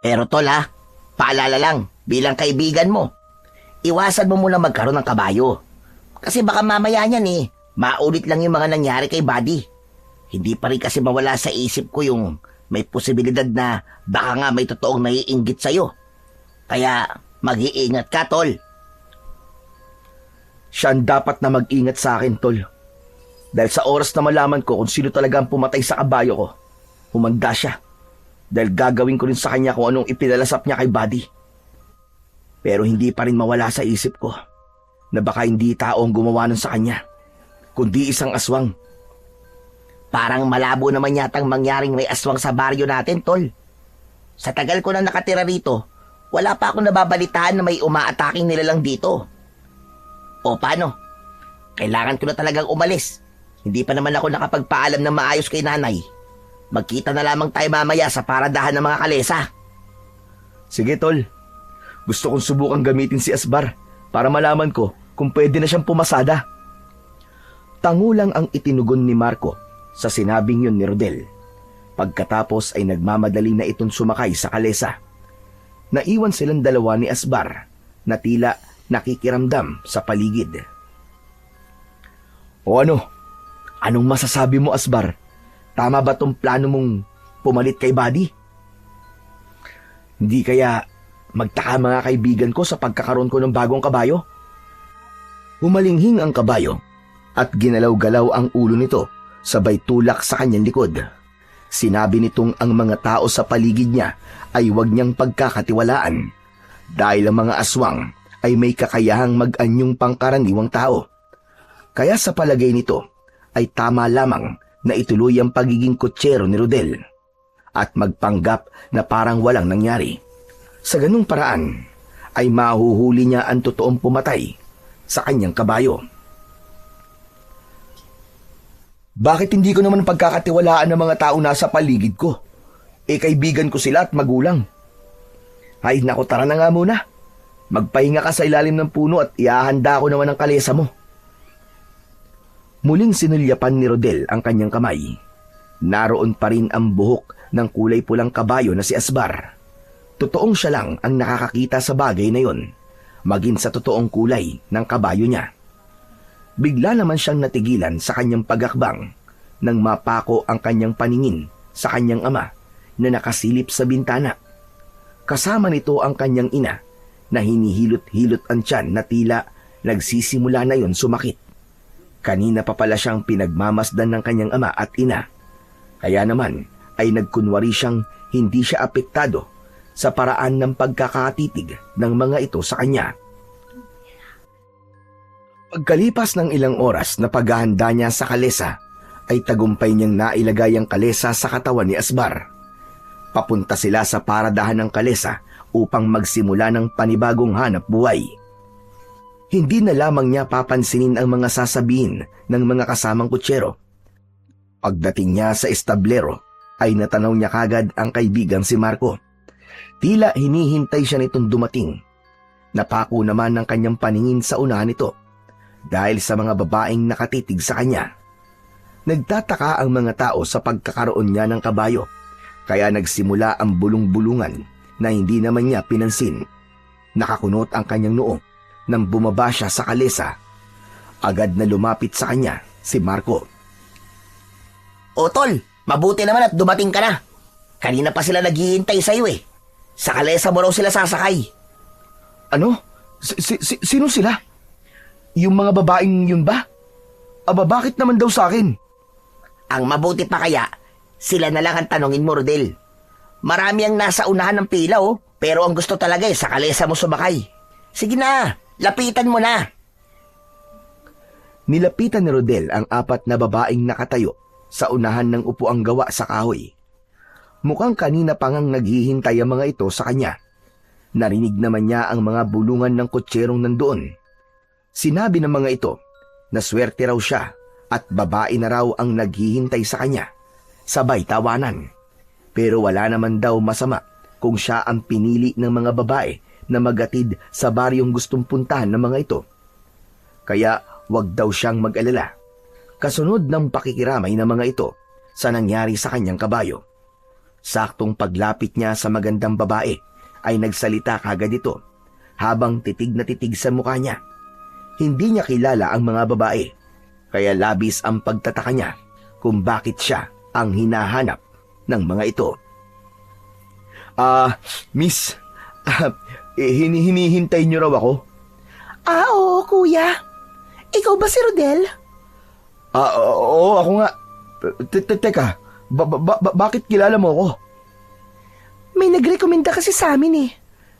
Speaker 2: Pero tol, ha, paalala lang, bilang kaibigan mo, iwasan mo muna magkaroon ng kabayo. Kasi baka mamaya niyan maulit lang yung mga nangyari kay Buddy. Hindi pa rin kasi mawala sa isip ko yung may posibilidad na baka nga may totoong naiinggit sa'yo. Kaya mag-iingat ka, tol.
Speaker 3: Siya ang dapat na mag-ingat sa akin, tol. Dahil sa oras na malaman ko kung sino talaga ang pumatay sa kabayo ko, humanda siya. Dahil gagawin ko rin sa kanya kung anong ipinalasap niya kay Buddy. Pero hindi pa rin mawala sa isip ko na baka hindi tao ang gumawa nun sa kanya, kundi isang aswang.
Speaker 2: Parang malabo naman yatang mangyaring may aswang sa baryo natin, tol. Sa tagal ko na nakatira rito, wala pa akong nababalitaan na may umaataking nilalang dito. O paano? Kailangan ko na talagang umalis. Hindi pa naman ako nakapagpaalam ng maayos kay nanay. Magkita na lamang tayo mamaya sa paradahan ng mga kalesa.
Speaker 3: Sige, tol. Gusto kong subukang gamitin si Asbar para malaman ko kung pwede na siyang pumasada. Tangulang ang itinugon ni Marco sa sinabing yun ni Rodel. Pagkatapos ay nagmamadali na itong sumakay sa kalesa. Naiwan silang dalawa ni Asbar na tila nakikiramdam sa paligid. O ano? Anong masasabi mo, Asbar? Tama ba tong plano mong pumalit kay Buddy? Hindi kaya magtaka mga kaibigan ko sa pagkakaroon ko ng bagong kabayo? Humalinghing ang kabayo at ginalaw-galaw ang ulo nito sabay tulak sa kanyang likod. Sinabi nitong ang mga tao sa paligid niya ay huwag niyang pagkakatiwalaan dahil ang mga aswang ay may kakayahang mag-anyong pangkaraniwang tao. Kaya sa palagay nito ay tama lamang na ituloy ang pagiging kutsero ni Rodel at magpanggap na parang walang nangyari. Sa ganung paraan ay mahuhuli niya ang totoong pumatay sa kanyang kabayo. Bakit hindi ko naman pagkakatiwalaan ng mga tao nasa paligid ko? Kaibigan ko sila at magulang. Ay naku, tara na nga muna. Magpahinga ka sa ilalim ng puno at iahanda ko naman ang kalesa mo. Muling sinulyapan ni Rodel ang kanyang kamay. Naroon pa rin ang buhok ng kulay pulang kabayo na si Asbar. Totoong siya lang ang nakakakita sa bagay na yon, maging sa totoong kulay ng kabayo niya. Bigla naman siyang natigilan sa kanyang pagakbang nang mapako ang kanyang paningin sa kanyang ama na nakasilip sa bintana. Kasama nito ang kanyang ina na hinihilot-hilot ang tiyan na tila nagsisimula na yon sumakit. Kanina pa pala siyang pinagmamasdan ng kanyang ama at ina. Kaya naman ay nagkunwari siyang hindi siya apektado sa paraan ng pagkakatitig ng mga ito sa kanya. Pagkalipas ng ilang oras na paghahanda niya sa kalesa, ay tagumpay niyang nailagay ang kalesa sa katawan ni Asbar. Papunta sila sa paradahan ng kalesa upang magsimula ng panibagong hanap buhay. Hindi na lamang niya papansinin ang mga sasabihin ng mga kasamang kutsero. Pagdating niya sa establero, ay natanaw niya kagad ang kaibigang si Marco. Tila hinihintay siya nitong dumating. Napako naman ang kanyang paningin sa unahan nito dahil sa mga babaeng nakatitig sa kanya. Nagtataka ang mga tao sa pagkakaroon niya ng kabayo, kaya nagsimula ang bulong-bulungan na hindi naman niya pinansin. Nakakunot ang kanyang noo nang bumaba siya sa kalesa. Agad na lumapit sa kanya si Marco.
Speaker 2: O tol, mabuti naman at dumating ka na. Kanina pa sila naghihintay sa'yo Sa kalesa mo raw sila sasakay.
Speaker 3: Ano? Sino sila? Yung mga babaeng yun ba? Aba, bakit naman daw sa akin?
Speaker 2: Ang mabuti pa kaya, Sila na lang ang tanongin mo, Rodel. Marami ang nasa unahan ng pila, oh. Pero ang gusto talaga sa kalesa mo sumakay. Sige na, lapitan mo na.
Speaker 1: Nilapitan ni Rodel ang 4 na babaeng nakatayo sa unahan ng upuang gawa sa kahoy. Mukhang kanina pa ngang naghihintay ang mga ito sa kanya. Narinig naman niya ang mga bulungan ng kutserong nandoon. Sinabi ng mga ito na swerte raw siya at babae na raw ang naghihintay sa kanya. Sabay tawanan. Pero wala naman daw masama kung siya ang pinili ng mga babae na magatid sa baryong gustong puntahan ng mga ito. Kaya wag daw siyang mag-alala. Kasunod ng pakikiramay ng mga ito sa nangyari sa kanyang kabayo. Saktong paglapit niya sa magandang babae ay nagsalita kagad ito habang titig na titig sa mukha niya. Hindi niya kilala ang mga babae, kaya labis ang pagtataka niya kung bakit siya ang hinahanap ng mga ito. Miss, hinihintay niyo raw ako?
Speaker 4: Oo, kuya. Ikaw ba si Rodel?
Speaker 3: Oo, ako nga. Teka, bakit kilala mo ako?
Speaker 4: May nagrekomenda kasi sa amin eh.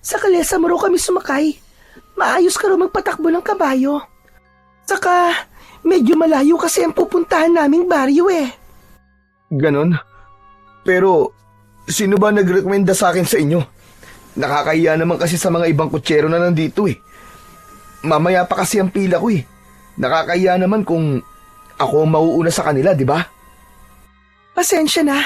Speaker 4: Sa kalesa mo raw kami sumakay. Maayos ka raw magpatakbo ng kabayo. Saka, medyo malayo kasi ang pupuntahan naming baryo eh.
Speaker 3: Ganon? Pero, sino ba nagrekomenda sa akin sa inyo? Nakakahiya naman kasi sa mga ibang kutsero na nandito eh. Mamaya pa kasi ang pila ko eh. Nakakahiya naman kung ako ang mauuna sa kanila, di ba?
Speaker 4: Pasensya na,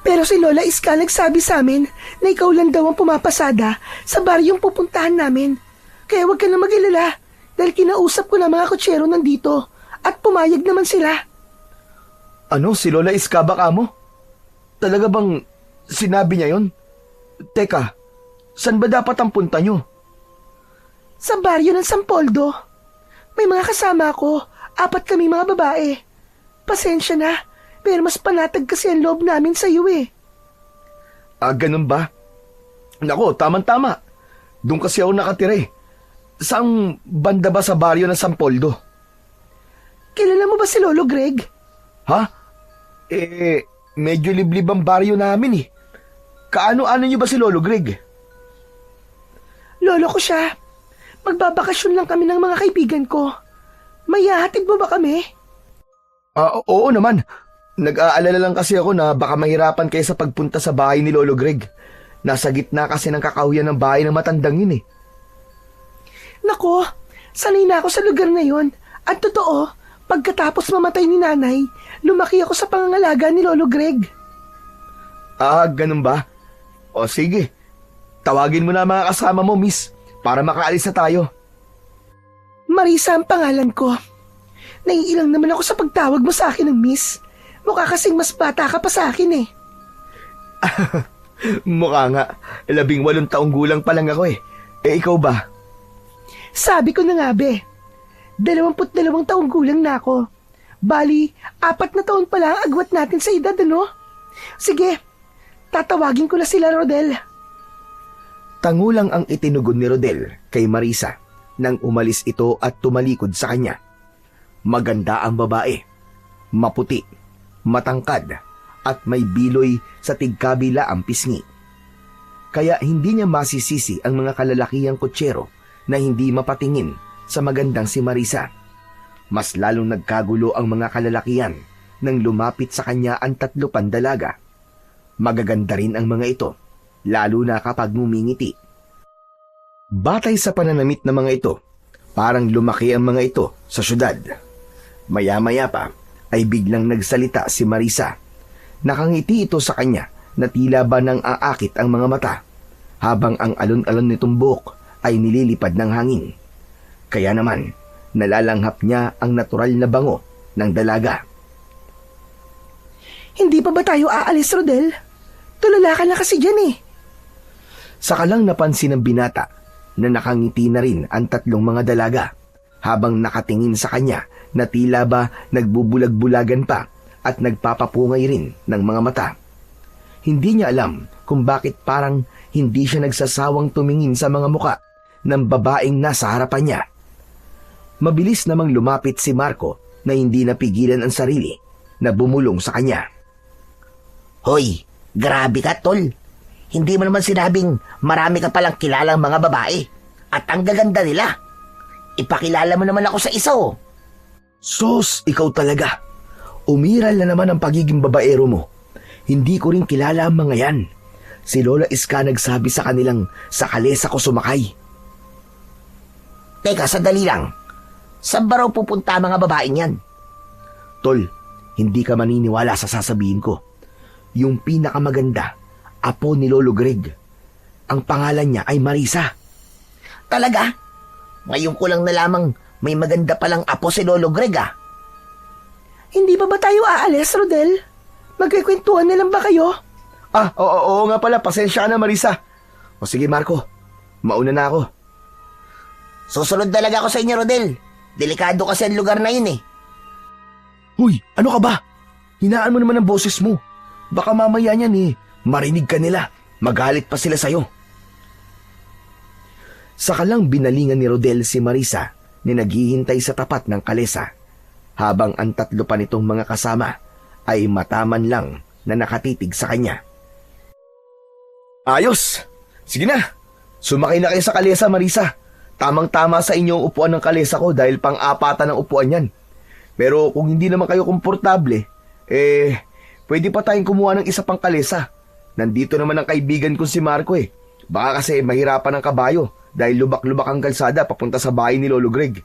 Speaker 4: pero si Lola Iska nagsabi sa amin na ikaw lang daw ang pumapasada sa baryong pupuntahan namin. Kaya huwag ka na mag-alala dahil kinausap ko na mga kutsero nandito at pumayag naman sila.
Speaker 3: Ano, si Lola Iska ba mo? Talaga bang sinabi niya yon? Teka, saan ba dapat ang punta nyo?
Speaker 4: Sa baryo ng Sampoldo. May mga kasama ako, 4 kami mga babae. Pasensya na, pero mas panatag kasi ang loob namin sa iyo eh.
Speaker 3: Ganun ba? Nako, tamang-tama. Doon kasi ako nakatira eh. Saang banda ba sa baryo ng Sampoldo?
Speaker 4: Kilala mo ba si Lolo Greg?
Speaker 3: Ha? Medyo liblib ang baryo namin eh. Kaano-ano niyo ba si Lolo Greg?
Speaker 4: Lolo ko siya. Magbabakasyon lang kami ng mga kaibigan ko. May hahatid mo ba kami?
Speaker 3: Oo naman. Nag-aalala lang kasi ako na baka mahirapan kayo sa pagpunta sa bahay ni Lolo Greg. Nasa gitna kasi ng kakahuyan ng bahay ng matandang yun eh.
Speaker 4: Nako, sanay na ako sa lugar na yon. At totoo, pagkatapos mamatay ni nanay, lumaki ako sa pangangalaga ni Lolo Greg.
Speaker 3: Ganun ba? O sige, tawagin mo na mga kasama mo, miss, para makaalis na tayo.
Speaker 4: Marisa ang pangalan ko. Naiilang naman ako sa pagtawag mo sa akin ng miss. Mukha kasing mas bata ka pa sa akin eh.
Speaker 3: Mukha nga, 18 taong gulang pa lang ako eh. Ikaw ba?
Speaker 4: Sabi ko na nga be, 22 taong gulang na ako. Bali, 4 na taon pa lang ang agwat natin sa edad, ano? Sige, tatawagin ko na sila, Rodel.
Speaker 1: Tangulang ang itinugon ni Rodel kay Marisa nang umalis ito at tumalikod sa kanya. Maganda ang babae, maputi, matangkad at may biloy sa tigkabila ang pisngi. Kaya hindi niya masisisi ang mga kalalakihang kutsero na hindi mapatingin sa magandang si Marisa. Mas lalong nagkagulo ang mga kalalakihan nang lumapit sa kanya ang 3 pandalaga. Magaganda rin ang mga ito, lalo na kapag ngumingiti. Batay sa pananamit ng mga ito, parang lumaki ang mga ito sa syudad. Maya-maya pa ay biglang nagsalita si Marisa. Nakangiti ito sa kanya na tila ba nang aakit ang mga mata, habang ang alon-alon nitong buhok ay nililipad ng hangin. Kaya naman, nalalanghap niya ang natural na bango ng dalaga.
Speaker 4: Hindi pa ba tayo aalis, Rodel? Tulala ka na kasi dyan eh.
Speaker 1: Saka lang napansin ng binata na nakangiti na rin ang 3 mga dalaga habang nakatingin sa kanya na tila ba nagbubulag-bulagan pa at nagpapapungay rin ng mga mata. Hindi niya alam kung bakit parang hindi siya nagsasawang tumingin sa mga muka ng babaeng nasa harapan niya. Mabilis namang lumapit si Marco na hindi napigilan ang sarili na bumulong sa kanya.
Speaker 2: Hoy, grabe ka, tol. Hindi mo naman sinabing marami ka palang kilalang mga babae. At ang gaganda nila. Ipakilala mo naman ako sa isa, oh.
Speaker 1: Sos, ikaw talaga. Umiral na naman ang pagiging babaero mo. Hindi ko rin kilala ang mga yan. Si Lola Iska nagsabi sa kanilang sa kalesa ko sumakay.
Speaker 2: Teka, sandali lang. Saan ba raw pupunta ang mga babaeng yan?
Speaker 1: Tol, hindi ka maniniwala sa sasabihin ko. Yung pinakamaganda, apo ni Lolo Greg. Ang pangalan niya ay Marisa.
Speaker 2: Talaga? Ngayon ko lang nalamang may maganda palang apo si Lolo Greg, ah.
Speaker 4: Hindi ba tayo aalis, Rodel? Magkikwentuhan na lang ba kayo?
Speaker 1: Oo nga pala, pasensya ka na Marisa. O sige Marco, mauna na ako.
Speaker 2: Susunod talaga ako sa inyo, Rodel. Delikado kasi ang lugar na yun, eh.
Speaker 1: Huy, ano ka ba? Hinaan mo naman ang boses mo. Baka mamaya niyan marinig ka nila. Magalit pa sila sa'yo. Sakalang binalingan ni Rodel si Marisa ni naghihintay sa tapat ng kalesa, habang ang tatlo pa nitong mga kasama ay mataman lang na nakatitig sa kanya. Ayos! Sige na! Sumakay na kayo sa kalesa, Marisa. Tamang-tama sa inyong upuan ng kalesa ko dahil pang-apatan ng upuan yan. Pero kung hindi naman kayo komportable, pwede pa tayong kumuha ng isa pang kalesa. Nandito naman ang kaibigan ko si Marco eh. Baka kasi mahirapan ang kabayo dahil lubak-lubak ang kalsada papunta sa bahay ni Lolo Greg.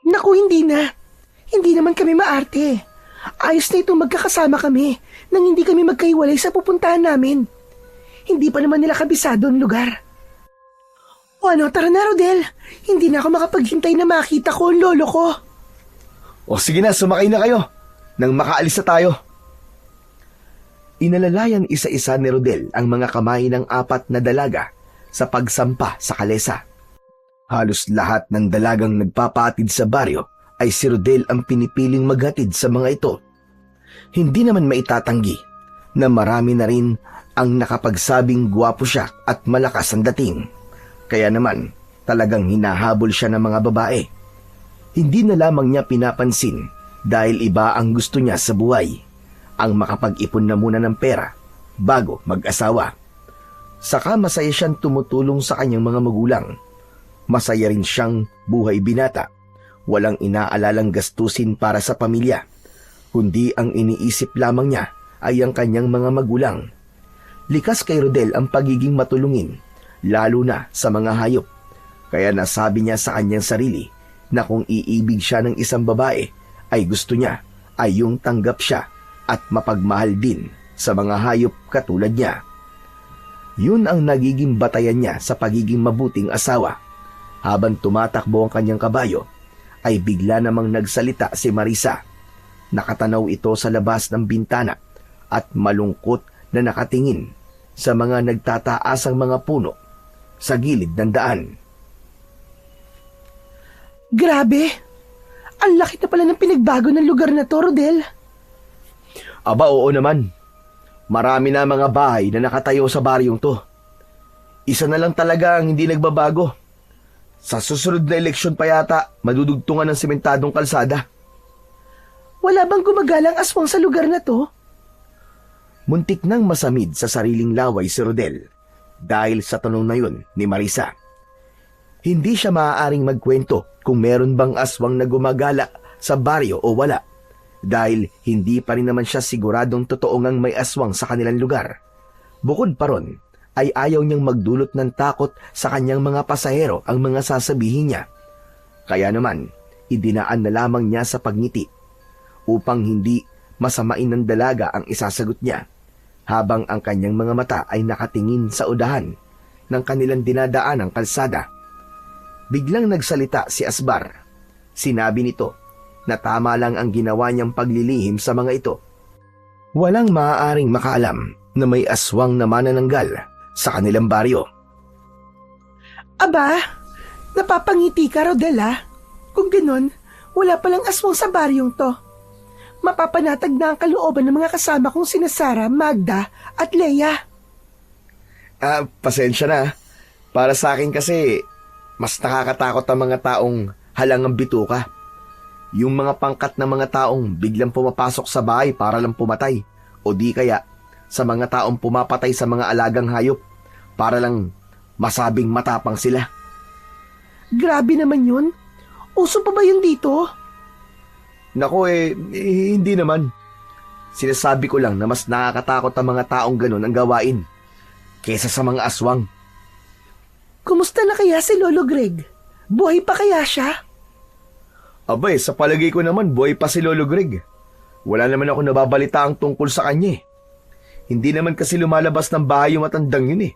Speaker 4: Naku, hindi na. Hindi naman kami maarte. Ayos na itong magkakasama kami nang hindi kami magkaiwalay sa pupuntahan namin. Hindi pa naman nila kabisado ang lugar. O ano, tara na Rodel. Hindi na ako makapaghintay na makita ko ang lolo ko.
Speaker 1: O sige na, sumakay na kayo nang makaalis na tayo. Inalalayan isa-isa ni Rodel ang mga kamay ng apat na dalaga sa pagsampa sa kalesa. Halos lahat ng dalagang nagpapatid sa baryo ay si Rodel ang pinipiling maghatid sa mga ito. Hindi naman maitatanggi na marami na rin ang nakapagsabing gwapo siya at malakas ang dating. Kaya naman talagang hinahabol siya ng mga babae. Hindi na lamang niya pinapansin dahil iba ang gusto niya sa buhay, ang makapag-ipon na muna ng pera bago mag-asawa. Saka masaya siyang tumutulong sa kanyang mga magulang. Masaya rin siyang buhay binata. Walang inaalalang gastusin para sa pamilya, kundi ang iniisip lamang niya ay ang kanyang mga magulang. Likas kay Rodel ang pagiging matulungin, lalo na sa mga hayop. Kaya nasabi niya sa kanyang sarili na kung iibig siya ng isang babae, ay gusto niya ay yung tanggap siya at mapagmahal din sa mga hayop katulad niya. Yun ang nagiging batayan niya sa pagiging mabuting asawa. Habang tumatakbo ang kanyang kabayo, ay bigla namang nagsalita si Marisa. Nakatanaw ito sa labas ng bintana at malungkot na nakatingin sa mga nagtataasang mga puno sa gilid ng daan.
Speaker 4: Grabe! Ang laki na pala ng pinagbago ng lugar na to, Rodel.
Speaker 1: Aba, oo naman. Marami na mga bahay na nakatayo sa baryong to. Isa na lang talaga ang hindi nagbabago. Sa susunod na eleksyon pa yata, madudugtungan ng sementadong kalsada.
Speaker 4: Wala bang gumagalang aswang sa lugar na to?
Speaker 1: Muntik nang masamid sa sariling laway si Rodel dahil sa tanong na yun ni Marisa. Hindi siya maaaring magkwento kung meron bang aswang na gumagala sa baryo o wala dahil hindi pa rin naman siya siguradong totoo ngang may aswang sa kanilang lugar. Bukod pa ron, ay ayaw niyang magdulot ng takot sa kanyang mga pasahero ang mga sasabihin niya. Kaya naman, idinaan na lamang niya sa pagngiti upang hindi masamain ng dalaga ang isasagot niya habang ang kanyang mga mata ay nakatingin sa udahan ng kanilang dinadaanang kalsada. Biglang nagsalita si Asbar. Sinabi nito na tama lang ang ginawa niyang paglilihim sa mga ito. Walang maaaring makaalam na may aswang na manananggal sa kanilang baryo.
Speaker 4: Aba, napapangiti ka, Rodela. Kung ganon, wala palang aswang sa baryong to. Mapapanatag na ang kalooban ng mga kasama kong sina Sara, Magda at Leia.
Speaker 1: Pasensya na. Para sa akin kasi, mas nakakatakot ang mga taong halangang bituka. Yung mga pangkat na mga taong biglang pumapasok sa bahay para lang pumatay o di kaya sa mga taong pumapatay sa mga alagang hayop para lang masabing matapang sila.
Speaker 4: Grabe naman yun. Uso pa ba yun dito?
Speaker 1: Nako hindi naman. Sinasabi ko lang na mas nakakatakot ang mga taong ganun ang gawain kesa sa mga aswang.
Speaker 4: Kumusta na kaya si Lolo Greg? Buhay pa kaya siya?
Speaker 1: Abay, sa palagay ko naman buhay pa si Lolo Greg. Wala naman ako nababalita ang tungkol sa kanya. Hindi naman kasi lumalabas ng bahay yung matandang yun.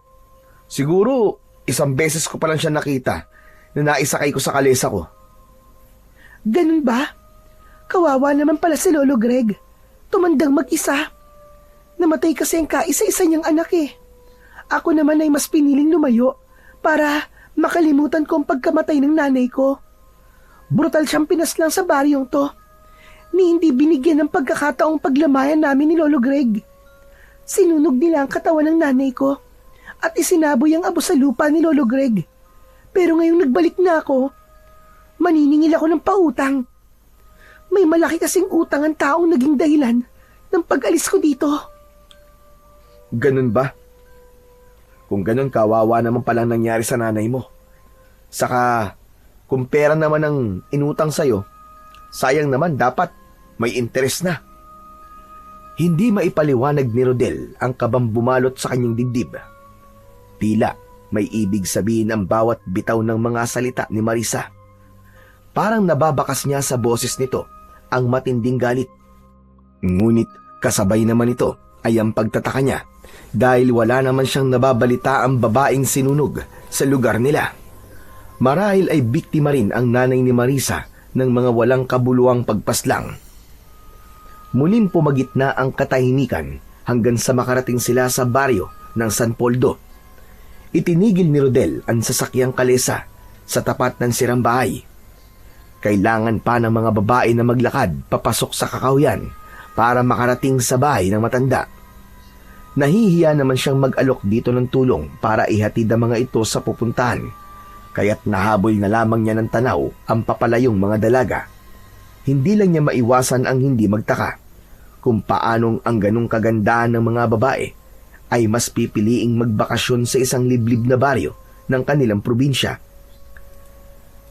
Speaker 1: Siguro, isang beses ko pa lang siya nakita na naisakay ko sa kalesa ko.
Speaker 4: Ganun ba? Kawawa naman pala si Lolo Greg. Tumandang mag-isa. Namatay kasi ang kaisa-isa niyang anak Ako naman ay mas piniling lumayo para makalimutan ko ang pagkamatay ng nanay ko. Brutal siyang pinaslang sa baryong to. Ni hindi binigyan ng pagkakataong paglamayan namin ni Lolo Greg. Sinunog nila ang katawan ng nanay ko at isinaboy ang abo sa lupa ni Lolo Greg. Pero ngayong nagbalik na ako, maniningil ako ng pautang. May malaki kasing utang ang taong naging dahilan ng pag-alis ko dito.
Speaker 1: Ganun ba? Kung ganun, kawawa naman palang nangyari sa nanay mo. Saka, kung pera naman ang inutang sa'yo, sayang naman dapat may interes na. Hindi maipaliwanag ni Rodel ang kabang bumalot sa kanyang dibdib. Tila may ibig sabihin ang bawat bitaw ng mga salita ni Marisa. Parang nababakas niya sa boses nito ang matinding galit. Ngunit kasabay naman ito ay ang pagtataka niya dahil wala naman siyang nababalita ang babaeng sinunog sa lugar nila. Marahil ay biktima rin ang nanay ni Marisa ng mga walang kabuluhang pagpaslang. Muling pumagitna ang katahimikan hanggang sa makarating sila sa baryo ng San Poldo. Itinigil ni Rodel ang sasakyang kalesa sa tapat ng sirang bahay. Kailangan pa ng mga babae na maglakad papasok sa kakawyan para makarating sa bahay ng matanda. Nahihiya naman siyang mag-alok dito ng tulong para ihatid ang mga ito sa pupuntahan, kaya't nahabol na lamang niya ng tanaw ang papalayong mga dalaga. Hindi lang niya maiwasan ang hindi magtaka kung paanong ang ganong kagandahan ng mga babae ay mas pipiliing magbakasyon sa isang liblib na baryo ng kanilang probinsya.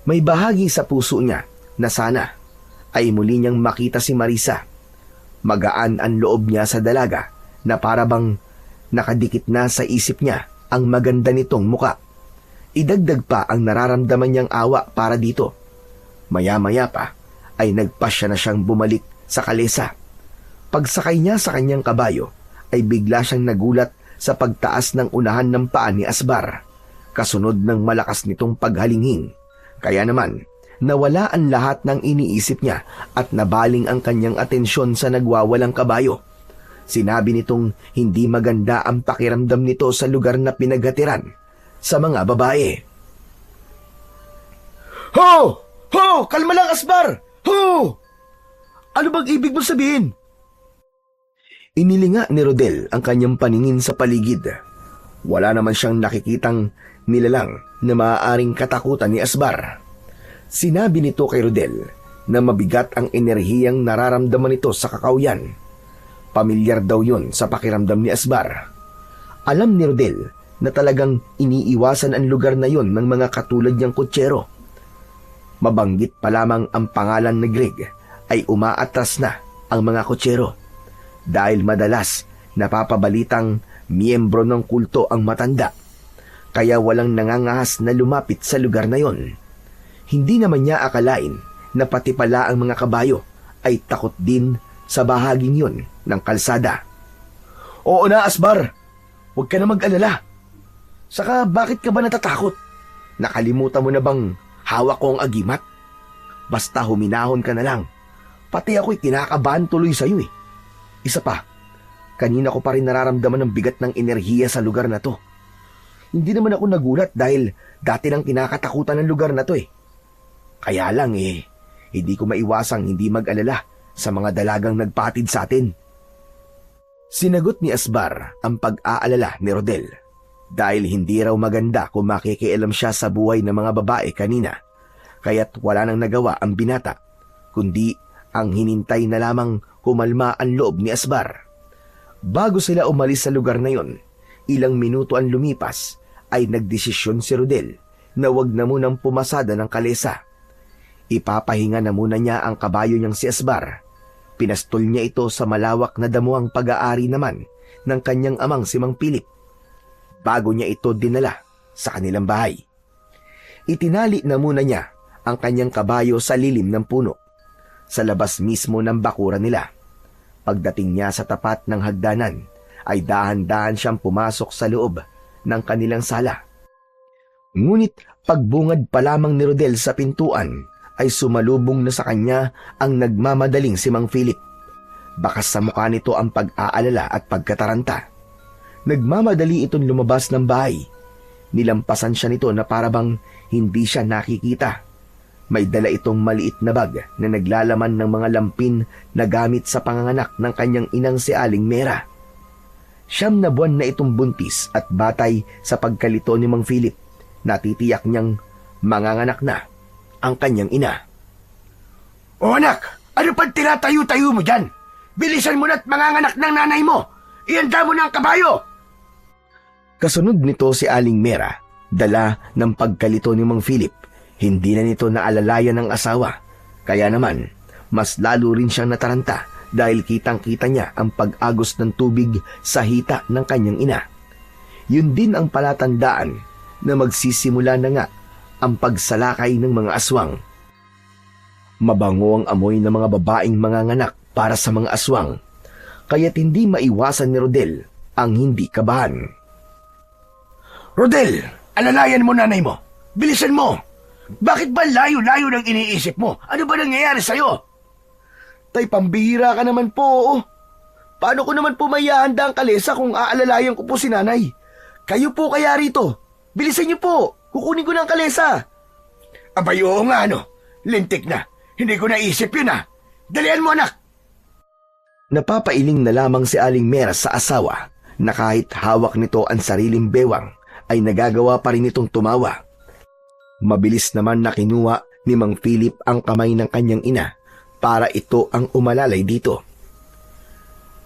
Speaker 1: May bahagi sa puso niya na sana ay muli niyang makita si Marisa. Magaan ang loob niya sa dalaga na parabang nakadikit na sa isip niya ang maganda nitong muka. Idagdag pa ang nararamdaman niyang awa para dito. Maya-maya pa ay nagpasya na siyang bumalik sa kalesa. Pagsakay niya sa kanyang kabayo ay bigla siyang nagulat sa pagtaas ng unahan ng paa ni Asbar, kasunod ng malakas nitong paghalinghing. Kaya naman, nawala ang lahat ng iniisip niya at nabaling ang kanyang atensyon sa nagwawalang kabayo. Sinabi nitong hindi maganda ang pakiramdam nito sa lugar na pinaghatiran sa mga babae.
Speaker 3: Ho! Ho! Kalma lang, Asbar! Ho! Ano bang ibig mo sabihin?
Speaker 1: Inilinga ni Rodel ang kanyang paningin sa paligid. Wala naman siyang nakikitang nilalang na maaaring katakutan ni Asbar. Sinabi nito kay Rodel na mabigat ang enerhiyang nararamdaman nito sa kakawyan. Pamilyar daw yun sa pakiramdam ni Asbar. Alam ni Rodel na talagang iniiwasan ang lugar na yon ng mga katulad niyang kutsero. Mabanggit pa lamang ang pangalan ni Greg ay umaatras na ang mga kutsero dahil madalas napapabalitang miyembro ng kulto ang matanda, kaya walang nangangahas na lumapit sa lugar na yon. Hindi naman niya akalain na pati pala ang mga kabayo ay takot din sa bahaging yon ng kalsada.
Speaker 3: Oo na, Asbar. Huwag ka na mag-alala. Saka bakit ka ba natatakot?
Speaker 1: Nakalimutan mo na bang hawak ko ang agimat? Basta huminahon ka na lang. Pati ako'y kinakabahan tuloy sa'yo Isa pa, kanina ko pa rin nararamdaman ng bigat ng enerhiya sa lugar na to. Hindi naman ako nagulat dahil dati nang kinakatakutan ng lugar na to Kaya lang hindi ko maiwasang hindi mag-alala sa mga dalagang nagpatid sa atin. Sinagot ni Asbar ang pag-aalala ni Rodel dahil hindi raw maganda kung makikialam siya sa buhay ng mga babae kanina, kaya't wala nang nagawa ang binata, kundi ang hinintay na lamang kumalma ang loob ni Asbar. Bago sila umalis sa lugar na yon, ilang minuto ang lumipas ay nagdesisyon si Rodel na wag na munang pumasada ng kalesa. Ipapahinga na muna niya ang kabayo niyang si Asbar. Pinastol niya ito sa malawak na damuhang pag-aari naman ng kanyang amang si Mang Philip, bago niya ito dinala sa kanilang bahay. Itinali na muna niya ang kanyang kabayo sa lilim ng puno, sa labas mismo ng bakuran nila. Pagdating niya sa tapat ng hagdanan, ay dahan-dahan siyang pumasok sa loob ng kanilang sala. Ngunit pagbungad pa lamang ni Rodel sa pintuan, ay sumalubong na sa kanya ang nagmamadaling si Mang Philip. Bakas sa mukha nito ang pag-aalala at pagkataranta. Nagmamadali itong lumabas ng bahay. Nilampasan siya nito na parabang hindi siya nakikita. May dala itong maliit na bag na naglalaman ng mga lampin na gamit sa panganganak ng kanyang inang si Aling Mera. 9 na buwan na itong buntis at batay sa pagkalito ni Mang Philip. Natitiyak niyang manganganak na ang kanyang ina.
Speaker 3: O anak, ano pang tinatayo-tayo mo dyan? Bilisan mo na't manganganak ng nanay mo. Ihanda mo na ang kabayo.
Speaker 1: Kasunod nito si Aling Mera, dala ng pagkalito ni Mang Philip. Hindi na nito naalalayan ng asawa. Kaya naman, mas lalo rin siyang nataranta dahil kitang-kita niya ang pag-agos ng tubig sa hita ng kanyang ina. Yun din ang palatandaan na magsisimula na nga ang pagsalakay ng mga aswang. Mabango ang amoy ng mga babaeng manganganak para sa mga aswang, kaya't hindi maiwasan ni Rodel ang hindi kabahan.
Speaker 3: Rodel, alalayan mo nanay mo. Bilisan mo. Bakit ba layo-layo ng iniisip mo? Ano ba nangyayari sa'yo?
Speaker 1: Tay, pambihira ka naman po. Paano ko naman po maihahanda ang kalesa kung aalalayan ko po si nanay? Kayo po kaya rito. Bilisan niyo po. Kukunin ko na ang kalesa.
Speaker 3: Abay, oo nga ano. Lintik na. Hindi ko naisip yun ah. Dalian mo anak.
Speaker 1: Napapailing na lamang si Aling Mera sa asawa na kahit hawak nito ang sariling bewang ay nagagawa pa rin itong tumawa. Mabilis naman na kinuha ni Mang Philip ang kamay ng kanyang ina para ito ang umalalay dito.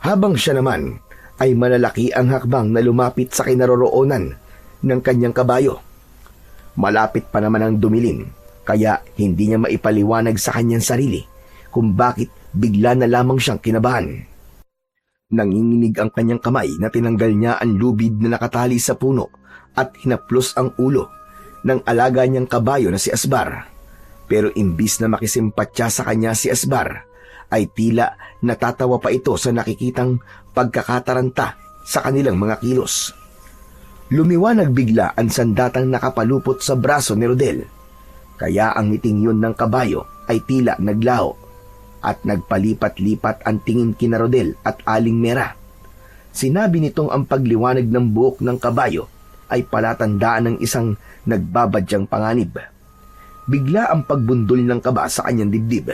Speaker 1: Habang siya naman ay malalaki ang hakbang na lumapit sa kinaroroonan ng kanyang kabayo. Malapit pa naman ang dumilim, kaya hindi niya maipaliwanag sa kanyang sarili kung bakit bigla na lamang siyang kinabahan. Nanginginig ang kanyang kamay na tinanggal niya ang lubid na nakatali sa puno at hinaplos ang ulo ng alaga niyang kabayo na si Asbar. Pero imbis na makisimpatya sa kanya si Asbar, ay tila natatawa pa ito sa nakikitang pagkakataranta sa kanilang mga kilos. Lumiwanag bigla ang sandatang nakapalupot sa braso ni Rodel, kaya ang ngiting yun ng kabayo ay tila naglaho at nagpalipat-lipat ang tingin kina Rodel at Aling Mera. Sinabi nitong ang pagliwanag ng buhok ng kabayo ay palatandaan ng isang nagbabadyang panganib. Bigla ang pagbundol ng kaba sa kanyang dibdib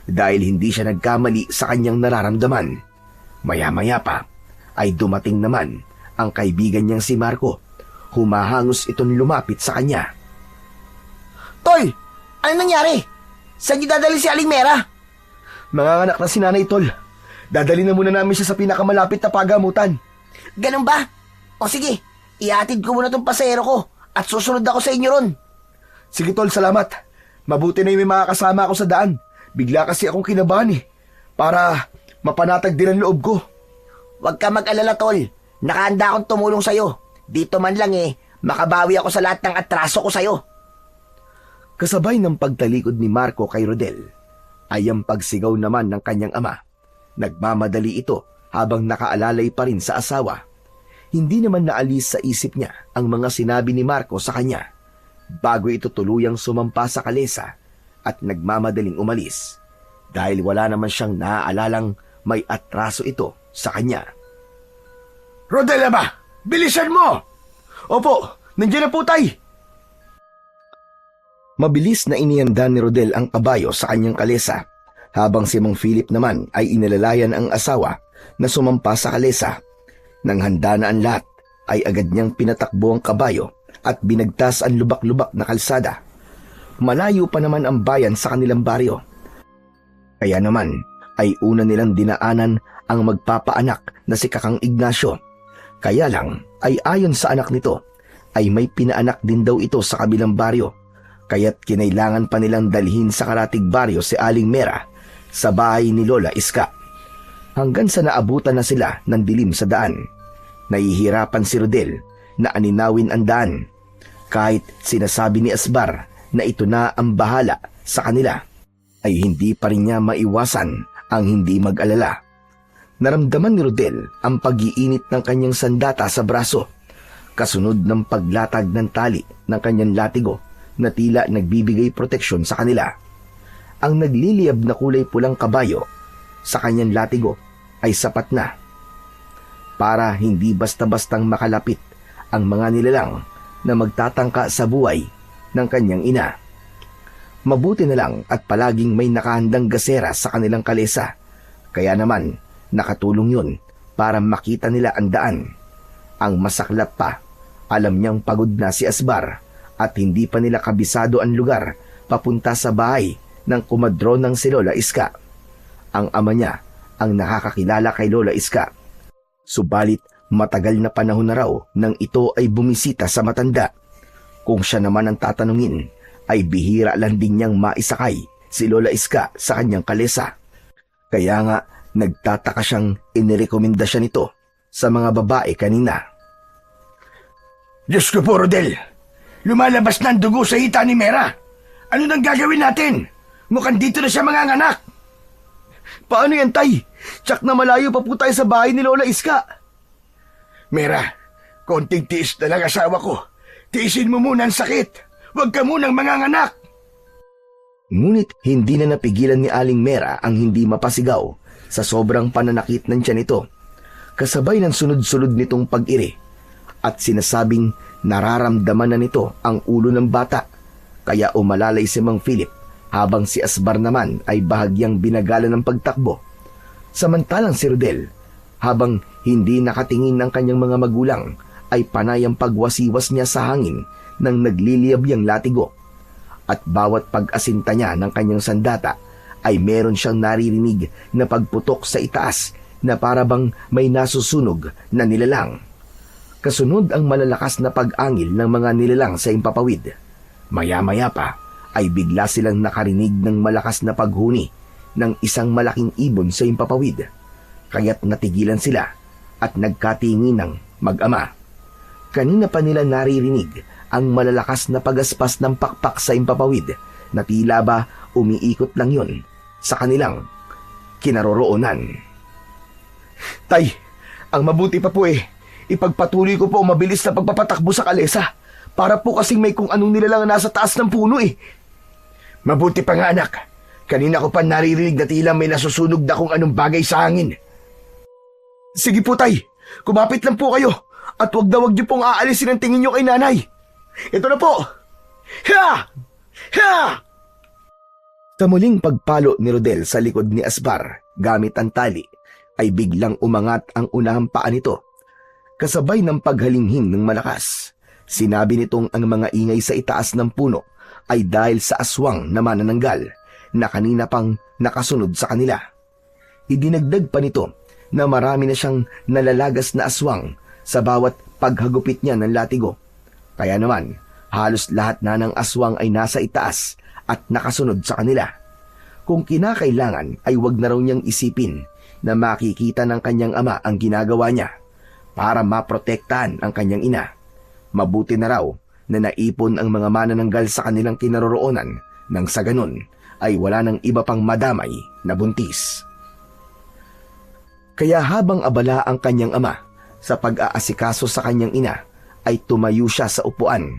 Speaker 1: dahil hindi siya nagkamali sa kanyang nararamdaman. Maya-maya pa ay dumating naman ang kaibigan niyang si Marco. Humahangos itong lumapit sa kanya.
Speaker 2: Tol, ano nangyari? Saan niyo dadali si Aling Mera?
Speaker 1: Manganganak na si Nanay, Tol. Dadali na muna namin siya sa pinakamalapit na pagamutan.
Speaker 2: Ganun ba? O sige, ihatid ko muna tong pasahero ko at susunod ako sa inyo ron.
Speaker 1: Sige, Tol, salamat. Mabuti na yung may mga kasama ako sa daan. Bigla kasi akong kinabahan para mapanatag din ang loob ko.
Speaker 2: Huwag ka mag-alala, Tol. Nakahanda akong tumulong sa'yo. Dito man lang makabawi ako sa lahat ng atraso ko sa'yo.
Speaker 1: Kasabay ng pagtalikod ni Marco kay Rodel, ay ang pagsigaw naman ng kanyang ama. Nagmamadali ito habang nakaalalay pa rin sa asawa. Hindi naman naalis sa isip niya ang mga sinabi ni Marco sa kanya bago ito tuluyang sumampa sa kalesa at nagmamadaling umalis dahil wala naman siyang naaalalang may atraso ito sa kanya.
Speaker 3: Rodel ba? Bilisan mo!
Speaker 1: Opo, nandiyan na po, tay! Mabilis na inihanda ni Rodel ang kabayo sa kanyang kalesa, habang si Mang Philip naman ay inalalayan ang asawa na sumampa sa kalesa. Nang handa na ang lahat, ay agad niyang pinatakbo ang kabayo at binagtas ang lubak-lubak na kalsada. Malayo pa naman ang bayan sa kanilang baryo. Kaya naman, ay una nilang dinaanan ang magpapaanak na si Kakang Ignacio. Kaya lang ay ayon sa anak nito ay may pinaanak din daw ito sa kabilang baryo, kaya't kinailangan pa nilang dalhin sa karatig baryo si Aling Mera sa bahay ni Lola Iska. Hanggang sa naabutan na sila ng dilim sa daan, nahihirapan si Rodel na aninawin ang daan, kahit sinasabi ni Asbar na ito na ang bahala sa kanila, ay hindi pa rin niya maiwasan ang hindi mag-alala. Naramdaman ni Rodel ang pag-iinit ng kanyang sandata sa braso, kasunod ng paglatag ng tali ng kanyang latigo na tila nagbibigay proteksyon sa kanila. Ang nagliliyab na kulay pulang kabayo sa kanyang latigo ay sapat na para hindi basta-bastang makalapit ang mga nilalang na magtatangka sa buhay ng kanyang ina. Mabuti na lang at palaging may nakahandang gasera sa kanilang kalesa, kaya naman nakatulong yun para makita nila ang daan. Ang masaklap pa, alam niyang pagod na si Asbar at hindi pa nila kabisado ang lugar papunta sa bahay ng kumadron ng si Lola Iska. Ang ama niya ang nakakakilala kay Lola Iska. Subalit matagal na panahon na raw nang ito ay bumisita sa matanda. Kung siya naman ang tatanungin, ay bihira lang din niyang maisakay si Lola Iska sa kanyang kalesa. Kaya nga nagtataka siyang inirekomenda siya nito sa mga babae kanina.
Speaker 3: Diyos ko po, Rodel. Lumalabas na ang dugo sa hita ni Mera. Ano nang gagawin natin? Mukhang dito na siya manganganak.
Speaker 1: Paano yan, Tay? Tsak na malayo pa po tayo sa bahay ni Lola Iska.
Speaker 3: Mera, konting tiis na lang asawa ko. Tiisin mo muna ang sakit. Huwag ka munang manganganak.
Speaker 1: Ngunit hindi na napigilan ni Aling Mera ang hindi mapasigaw sa sobrang pananakit ng tiyan nito, kasabay ng sunod-sunod nitong pag-iri, at sinasabing nararamdaman na nito ang ulo ng bata, kaya umalalay si Mang Philip habang si Asbar naman ay bahagyang binagalan ng pagtakbo. Samantalang si Rodel, habang hindi nakatingin ng kanyang mga magulang, ay panay ang pagwasiwas niya sa hangin nang nagliliyab yang latigo, at bawat pag-asinta niya ng kanyang sandata ay meron siyang naririnig na pagputok sa itaas na parabang may nasusunog na nilalang. Kasunod ang malalakas na pag-angil ng mga nilalang sa impapawid. Maya-maya pa ay bigla silang nakarinig ng malakas na paghuni ng isang malaking ibon sa impapawid, kaya't natigilan sila at nagkatingin ng mag-ama. Kanina pa nila naririnig ang malalakas na pagaspas ng pakpak sa impapawid na tila ba umiikot lang yun sa kanilang kinaroroonan.
Speaker 3: Tay, ang mabuti pa po ipagpatuloy ko po ang mabilis na pagpapatakbo sa kalesa para po kasing may kung anong nilalang nasa taas ng puno Mabuti pa nga, anak. Kanina ko pa naririnig na tila may nasusunog na kung anong bagay sa hangin. Sige po, Tay. Kumapit lang po kayo at wag niyo pong aalisin ang tingin niyo kay nanay. Ito na po! Ha! Ha!
Speaker 1: Sa muling pagpalo ni Rodel sa likod ni Asbar gamit ang tali, ay biglang umangat ang unahang paa nito. Kasabay ng paghalinghing ng malakas, sinabi nitong ang mga ingay sa itaas ng puno ay dahil sa aswang na manananggal na kanina pang nakasunod sa kanila. Idinagdag pa nito na marami na siyang nalalagas na aswang sa bawat paghagupit niya ng latigo. Kaya naman, halos lahat na ng aswang ay nasa itaas at nakasunod sa kanila. Kung kinakailangan ay wag na raw niyang isipin na makikita ng kanyang ama ang ginagawa niya para maprotektahan ang kanyang ina. Mabuti na raw na naipon ang mga manananggal sa kanilang kinaroroonan nang sa ganun ay wala nang iba pang madamay na buntis. Kaya habang abala ang kanyang ama sa pag-aasikaso sa kanyang ina, ay tumayo siya sa upuan.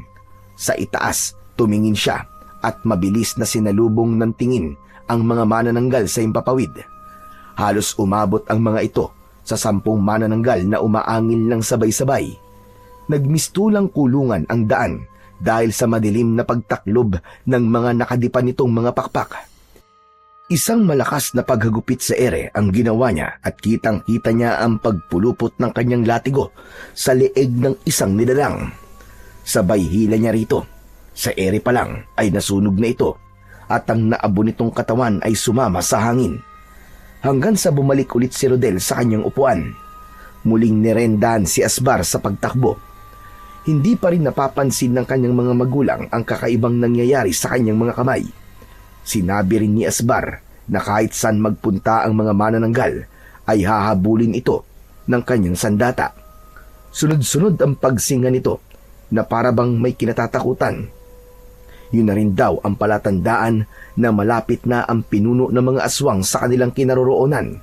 Speaker 1: Sa itaas, tumingin siya at mabilis na sinalubong ng tingin ang mga manananggal sa impapawid. Halos umabot ang mga ito sa 10 manananggal na umaangil ng sabay-sabay. Nagmistulang kulungan ang daan dahil sa madilim na pagtaklob ng mga nakadipan nitong mga pakpak. Isang malakas na paghagupit sa ere ang ginawa niya at kitang-kita niya ang pagpulupot ng kanyang latigo sa leeg ng isang nilalang. Sabay hila niya rito. Sa ere pa lang ay nasunog na ito at ang naabo nitong katawan ay sumama sa hangin. hanggang sa bumalik ulit si Rodel sa kanyang upuan. Muling nirendahan si Asbar sa pagtakbo. Hindi pa rin napapansin ng kanyang mga magulang ang kakaibang nangyayari sa kanyang mga kamay. Sinabi rin ni Asbar na kahit saan magpunta ang mga manananggal ay hahabulin ito ng kanyang sandata. Sunod-sunod ang pagsinga nito na parabang may kinatatakutan. Yun na rin daw ang palatandaan na malapit na ang pinuno ng mga aswang sa kanilang kinaroroonan.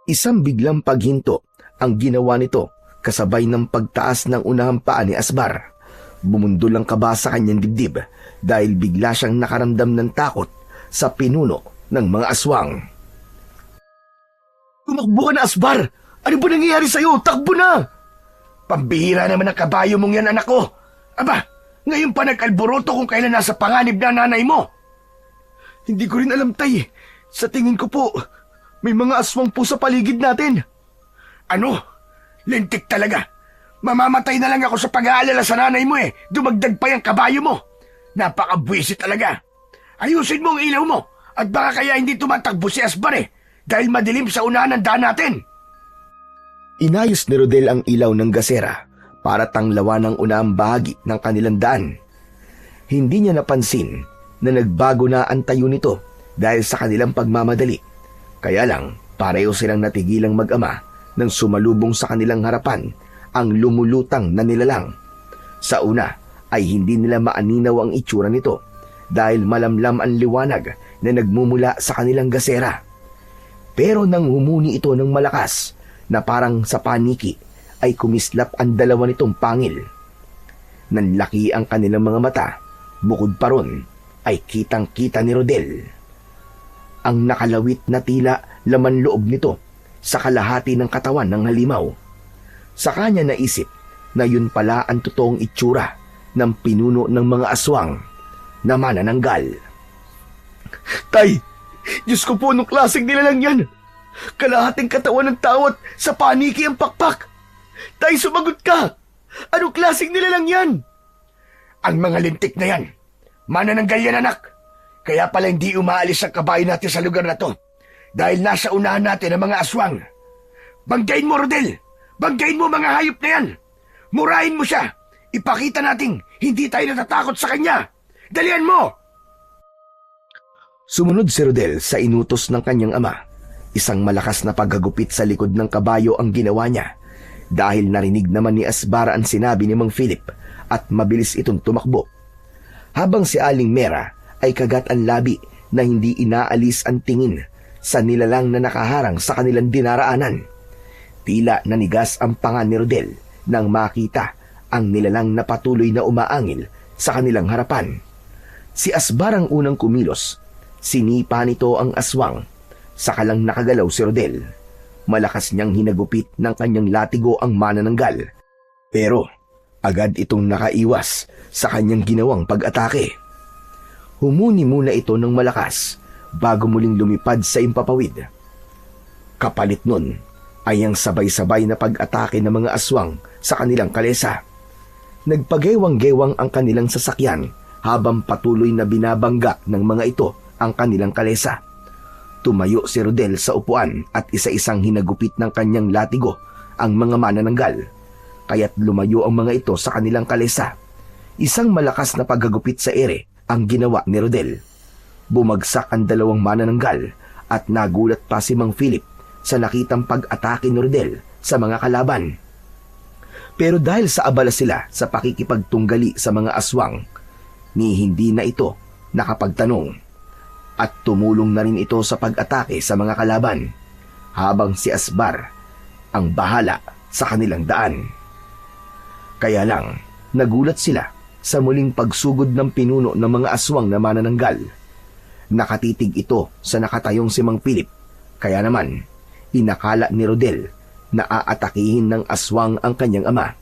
Speaker 1: Isang biglang paghinto ang ginawa nito kasabay ng pagtaas ng unahang paa ni Asbar. Bumundol ang kaba sa kanyang dibdib dahil bigla siyang nakaramdam ng takot sa pinuno ng mga aswang.
Speaker 3: Tumakbo ka na, Asbar! Ano ba nangyayari sa'yo? Takbo na! Pambihira naman ang kabayo mong yan, anak ko! Aba, ngayon pa nag-alboroto kung kailan nasa panganib na nanay mo! Hindi ko rin alam, Tay. Sa tingin ko po, may mga aswang po sa paligid natin. Ano? Lintik talaga. Mamamatay na lang ako sa pag-aalala sa nanay mo eh. Dumagdag pa yung kabayo mo. Napakabwisit talaga. Ayusin mo ang ilaw mo at baka kaya hindi tumatakbo si Asbar eh dahil madilim sa unahan ng daan natin.
Speaker 1: Inayos ni Rodel ang ilaw ng gasera para tanglawan ang unahang bahagi ng kanilang daan. Hindi niya napansin na nagbago na ang tayo nito dahil sa kanilang pagmamadali. Kaya lang, pareho silang natigilang mag-ama nang sumalubong sa kanilang harapan ang lumulutang na nilalang. Sa una ay hindi nila maaninaw ang itsura nito dahil malamlam ang liwanag na nagmumula sa kanilang gasera. Pero nang humuni ito ng malakas na parang sa paniki ay kumislap ang dalawa nitong pangil. Nanlaki ang kanilang mga mata, bukod pa ron ay kitang-kita ni Rodel ang nakalawit na tila laman loob nito sa kalahati ng katawan ng halimaw. Sa kanya naisip na yun pala ang totoong itsura ng pinuno ng mga aswang na manananggal.
Speaker 3: Tay, Diyos ko po, anong klaseng nilalang yan? Kalahating katawan ng tao at sa paniki ang pakpak. Tay, sumagot ka! Anong klaseng nilalang yan? Ang mga lintik na yan. Manananggal yan, anak. Kaya pala hindi umaalis ang kabayo natin sa lugar na to. Dahil nasa unahan natin ang mga aswang. Banggain mo, Rodel! Banggain mo mga hayop na yan! Murahin mo siya! Ipakita nating hindi tayo natatakot sa kanya! Dalian mo!
Speaker 1: Sumunod si Rodel sa inutos ng kanyang ama. Isang malakas na paghagupit sa likod ng kabayo ang ginawa niya dahil narinig naman ni Asbar ang sinabi ni Mang Philip at mabilis itong tumakbo. Habang si Aling Mera ay kagat ang labi na hindi inaalis ang tingin sa nilalang na nakaharang sa kanilang dinaraanan. Tila nanigas ang panga ni Rodel nang makita ang nilalang na patuloy na umaangil sa kanilang harapan. Si Asbar ang unang kumilos. Sinipa nito ang aswang. Saka lang nakagalaw si Rodel. Malakas niyang hinagupit ng kanyang latigo ang manananggal. Pero agad itong nakaiwas sa kanyang ginawang pag-atake. Humuni muna ito ng malakas bago muling lumipad sa impapawid. Kapalit nun ay ang sabay-sabay na pag-atake ng mga aswang sa kanilang kalesa. Nagpagewang-gewang ang kanilang sasakyan habang patuloy na binabangga ng mga ito ang kanilang kalesa. Tumayo si Rodel sa upuan at isa-isang hinagupit ng kanyang latigo ang mga manananggal, kaya't lumayo ang mga ito sa kanilang kalesa. Isang malakas na paghagupit sa ere ang ginawa ni Rodel. Bumagsak ang dalawang manananggal at nagulat pa si Mang Philip sa nakitang pag-atake ni Rodel sa mga kalaban. Pero dahil sa abala sila sa pakikipagtunggali sa mga aswang, ni hindi na ito nakapagtanong at tumulong na rin ito sa pag-atake sa mga kalaban habang si Asbar ang bahala sa kanilang daan. Kaya lang, nagulat sila sa muling pagsugod ng pinuno ng mga aswang na manananggal. Nakatitig ito sa nakatayong si Mang Philip, kaya naman inakala ni Rodel na aatakihin ng aswang ang kanyang ama,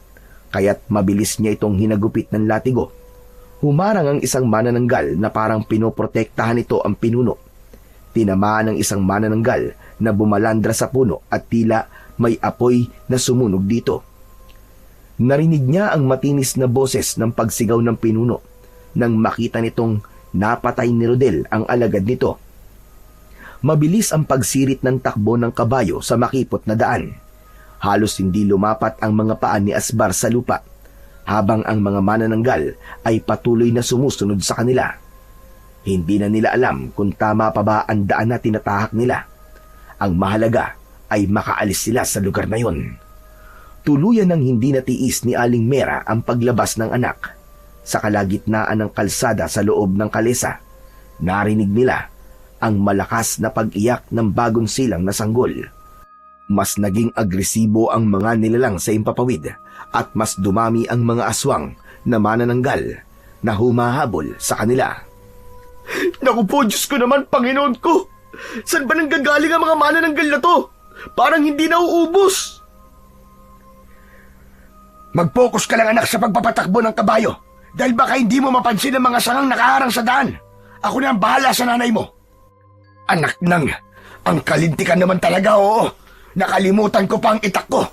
Speaker 1: kaya't mabilis niya itong hinagupit ng latigo. Humarang ang isang manananggal na parang pinoprotektahan ito ang pinuno. Tinamaan ng isang manananggal na bumalandra sa puno at tila may apoy na sumunog dito. Narinig niya ang matinis na boses ng pagsigaw ng pinuno nang makita nitong napatay ni Rodel ang alagad nito. Mabilis ang pagsirit ng takbo ng kabayo sa makipot na daan. Halos hindi lumapat ang mga paa ni Asbar sa lupa, habang ang mga manananggal ay patuloy na sumusunod sa kanila. Hindi na nila alam kung tama pa ba ang daan na tinatahak nila. Ang mahalaga ay makaalis sila sa lugar na yon. Tuluyan ng hindi natiis ni Aling Mera ang paglabas ng anak. Sa kalagitnaan ng kalsada sa loob ng kalesa, narinig nila ang malakas na pag-iyak ng bagong silang na sanggol. Mas naging agresibo ang mga nilalang sa impapawid at mas dumami ang mga aswang na manananggal na humahabol sa kanila.
Speaker 3: Naku po, Diyos ko naman, Panginoon ko! Saan ba nanggagaling ang mga manananggal na to? Parang hindi nauubos. Mag-focus ka lang, anak, sa pagpapatakbo ng kabayo dahil baka hindi mo mapansin ang mga sangang nakaharang sa daan. Ako na ang bahala sa nanay mo. Anak nang, ang kalintikan naman talaga, oo. Nakalimutan ko pa ang itak ko.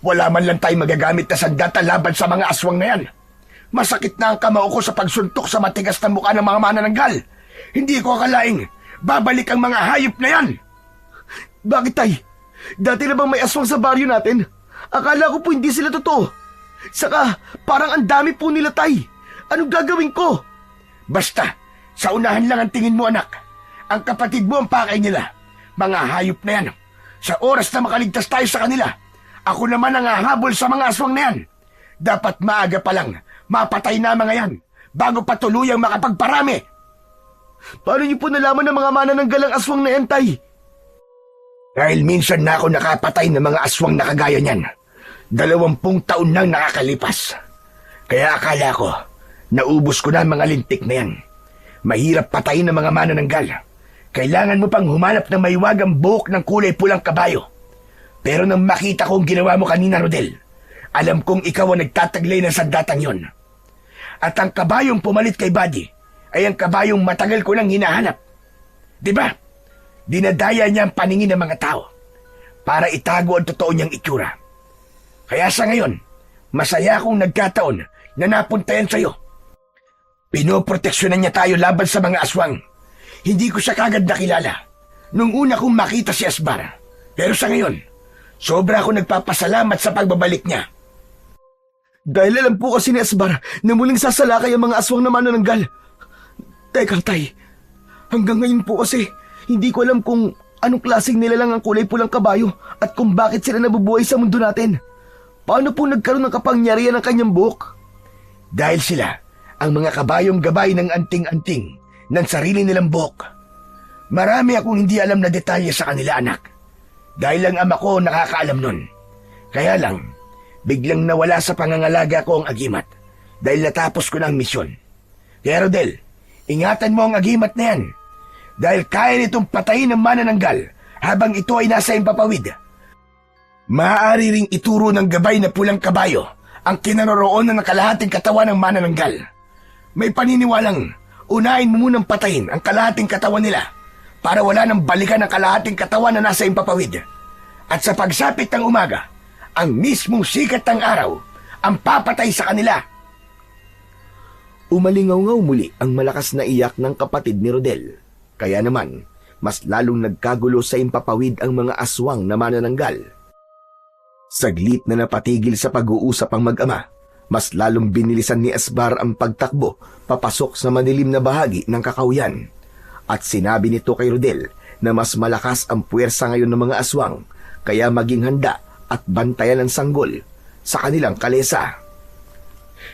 Speaker 3: Wala man lang tayo magagamit na sandata laban sa mga aswang na yan. Masakit na ang kamao ko sa pagsuntok sa matigas na mukha ng mga manananggal. Hindi ko akalaing babalik ang mga hayop na yan.
Speaker 1: Bakit, tay? Dati na bang may aswang sa baryo natin? Akala ko po hindi sila totoo. Saka, parang ang dami po nila, tay. Anong gagawin ko?
Speaker 3: Basta, sa unahan lang ang tingin mo, anak. Ang kapatid mo ang pakay nila. Mga hayop na yan. Sa oras na makaligtas tayo sa kanila, ako naman ang hahabol sa mga aswang na yan. Dapat maaga pa lang, mapatay na mga yan, bago pa tuluyang makapagparami.
Speaker 1: Paano niyo po nalaman ng mga manananggalang aswang na yan, tay?
Speaker 3: Dahil minsan na ako nakapatay ng mga aswang na kagaya niyan. 20 taon nang nakakalipas. Kaya akala ko, naubos ko na ang mga lintik na yan. Mahirap patayin ng mga manananggal. Kailangan mo pang humanap ng maiwagang buhok ng kulay pulang kabayo. Pero nang makita ko ang ginawa mo kanina, Rodel, alam kong ikaw ang nagtataglay ng sandatang yon. At ang kabayong pumalit kay Buddy ay ang kabayong matagal ko nang hinahanap. Diba? Dinadaya niya ang paningin ng mga tao para itago ang totoo niyang itsura. Kaya sa ngayon, masaya akong nagkataon na napunta yan sa'yo. Pinoproteksyonan niya tayo laban sa mga aswang. Hindi ko siya kagad nakilala nung una kong makita si Asbar. Pero sa ngayon, sobra ako nagpapasalamat sa pagbabalik niya.
Speaker 1: Dahil alam po kasi ni Asbar na muling sasalakay ang mga aswang na manananggal. Teka, tay. Hanggang ngayon po kasi, hindi ko alam kung anong klaseng nilalang ang kulay pulang kabayo at kung bakit sila nabubuhay sa mundo natin. Paano po nagkaroon ng kapangyarihan ng kanyang buhok?
Speaker 3: Dahil sila, ang mga kabayong gabay ng anting-anting ng sarili nilang buhok. Marami akong hindi alam na detalye sa kanila, anak. Dahil ang ama ko nakakaalam nun. Kaya lang, biglang nawala sa pangangalaga ko ang agimat dahil natapos ko na ang misyon. Kaya Rodel, ingatan mo ang agimat na yan dahil kaya nitong patayin ng manananggal habang ito ay nasa impapawid. Maaari ring ituro ng gabay na pulang kabayo ang kinaroroonan ng kalahating katawan ng manananggal. May paniniwalang unahin mo munang patayin ang kalahating katawan nila para wala nang balikan ang kalahating katawan na nasa impapawid. At sa pagsapit ng umaga, ang mismong sikat ng araw ang papatay sa kanila.
Speaker 1: Umalingaw-ngaw muli ang malakas na iyak ng kapatid ni Rodel. Kaya naman, mas lalong nagkagulo sa impapawid ang mga aswang na manananggal. Saglit na napatigil sa pag-uusap ang mag-ama, mas lalong binilisan ni Asbar ang pagtakbo papasok sa madilim na bahagi ng kakauyan. At sinabi nito kay Rodel na mas malakas ang puwersa ngayon ng mga aswang, kaya maging handa at bantayan ang sanggol sa kanilang kalesa.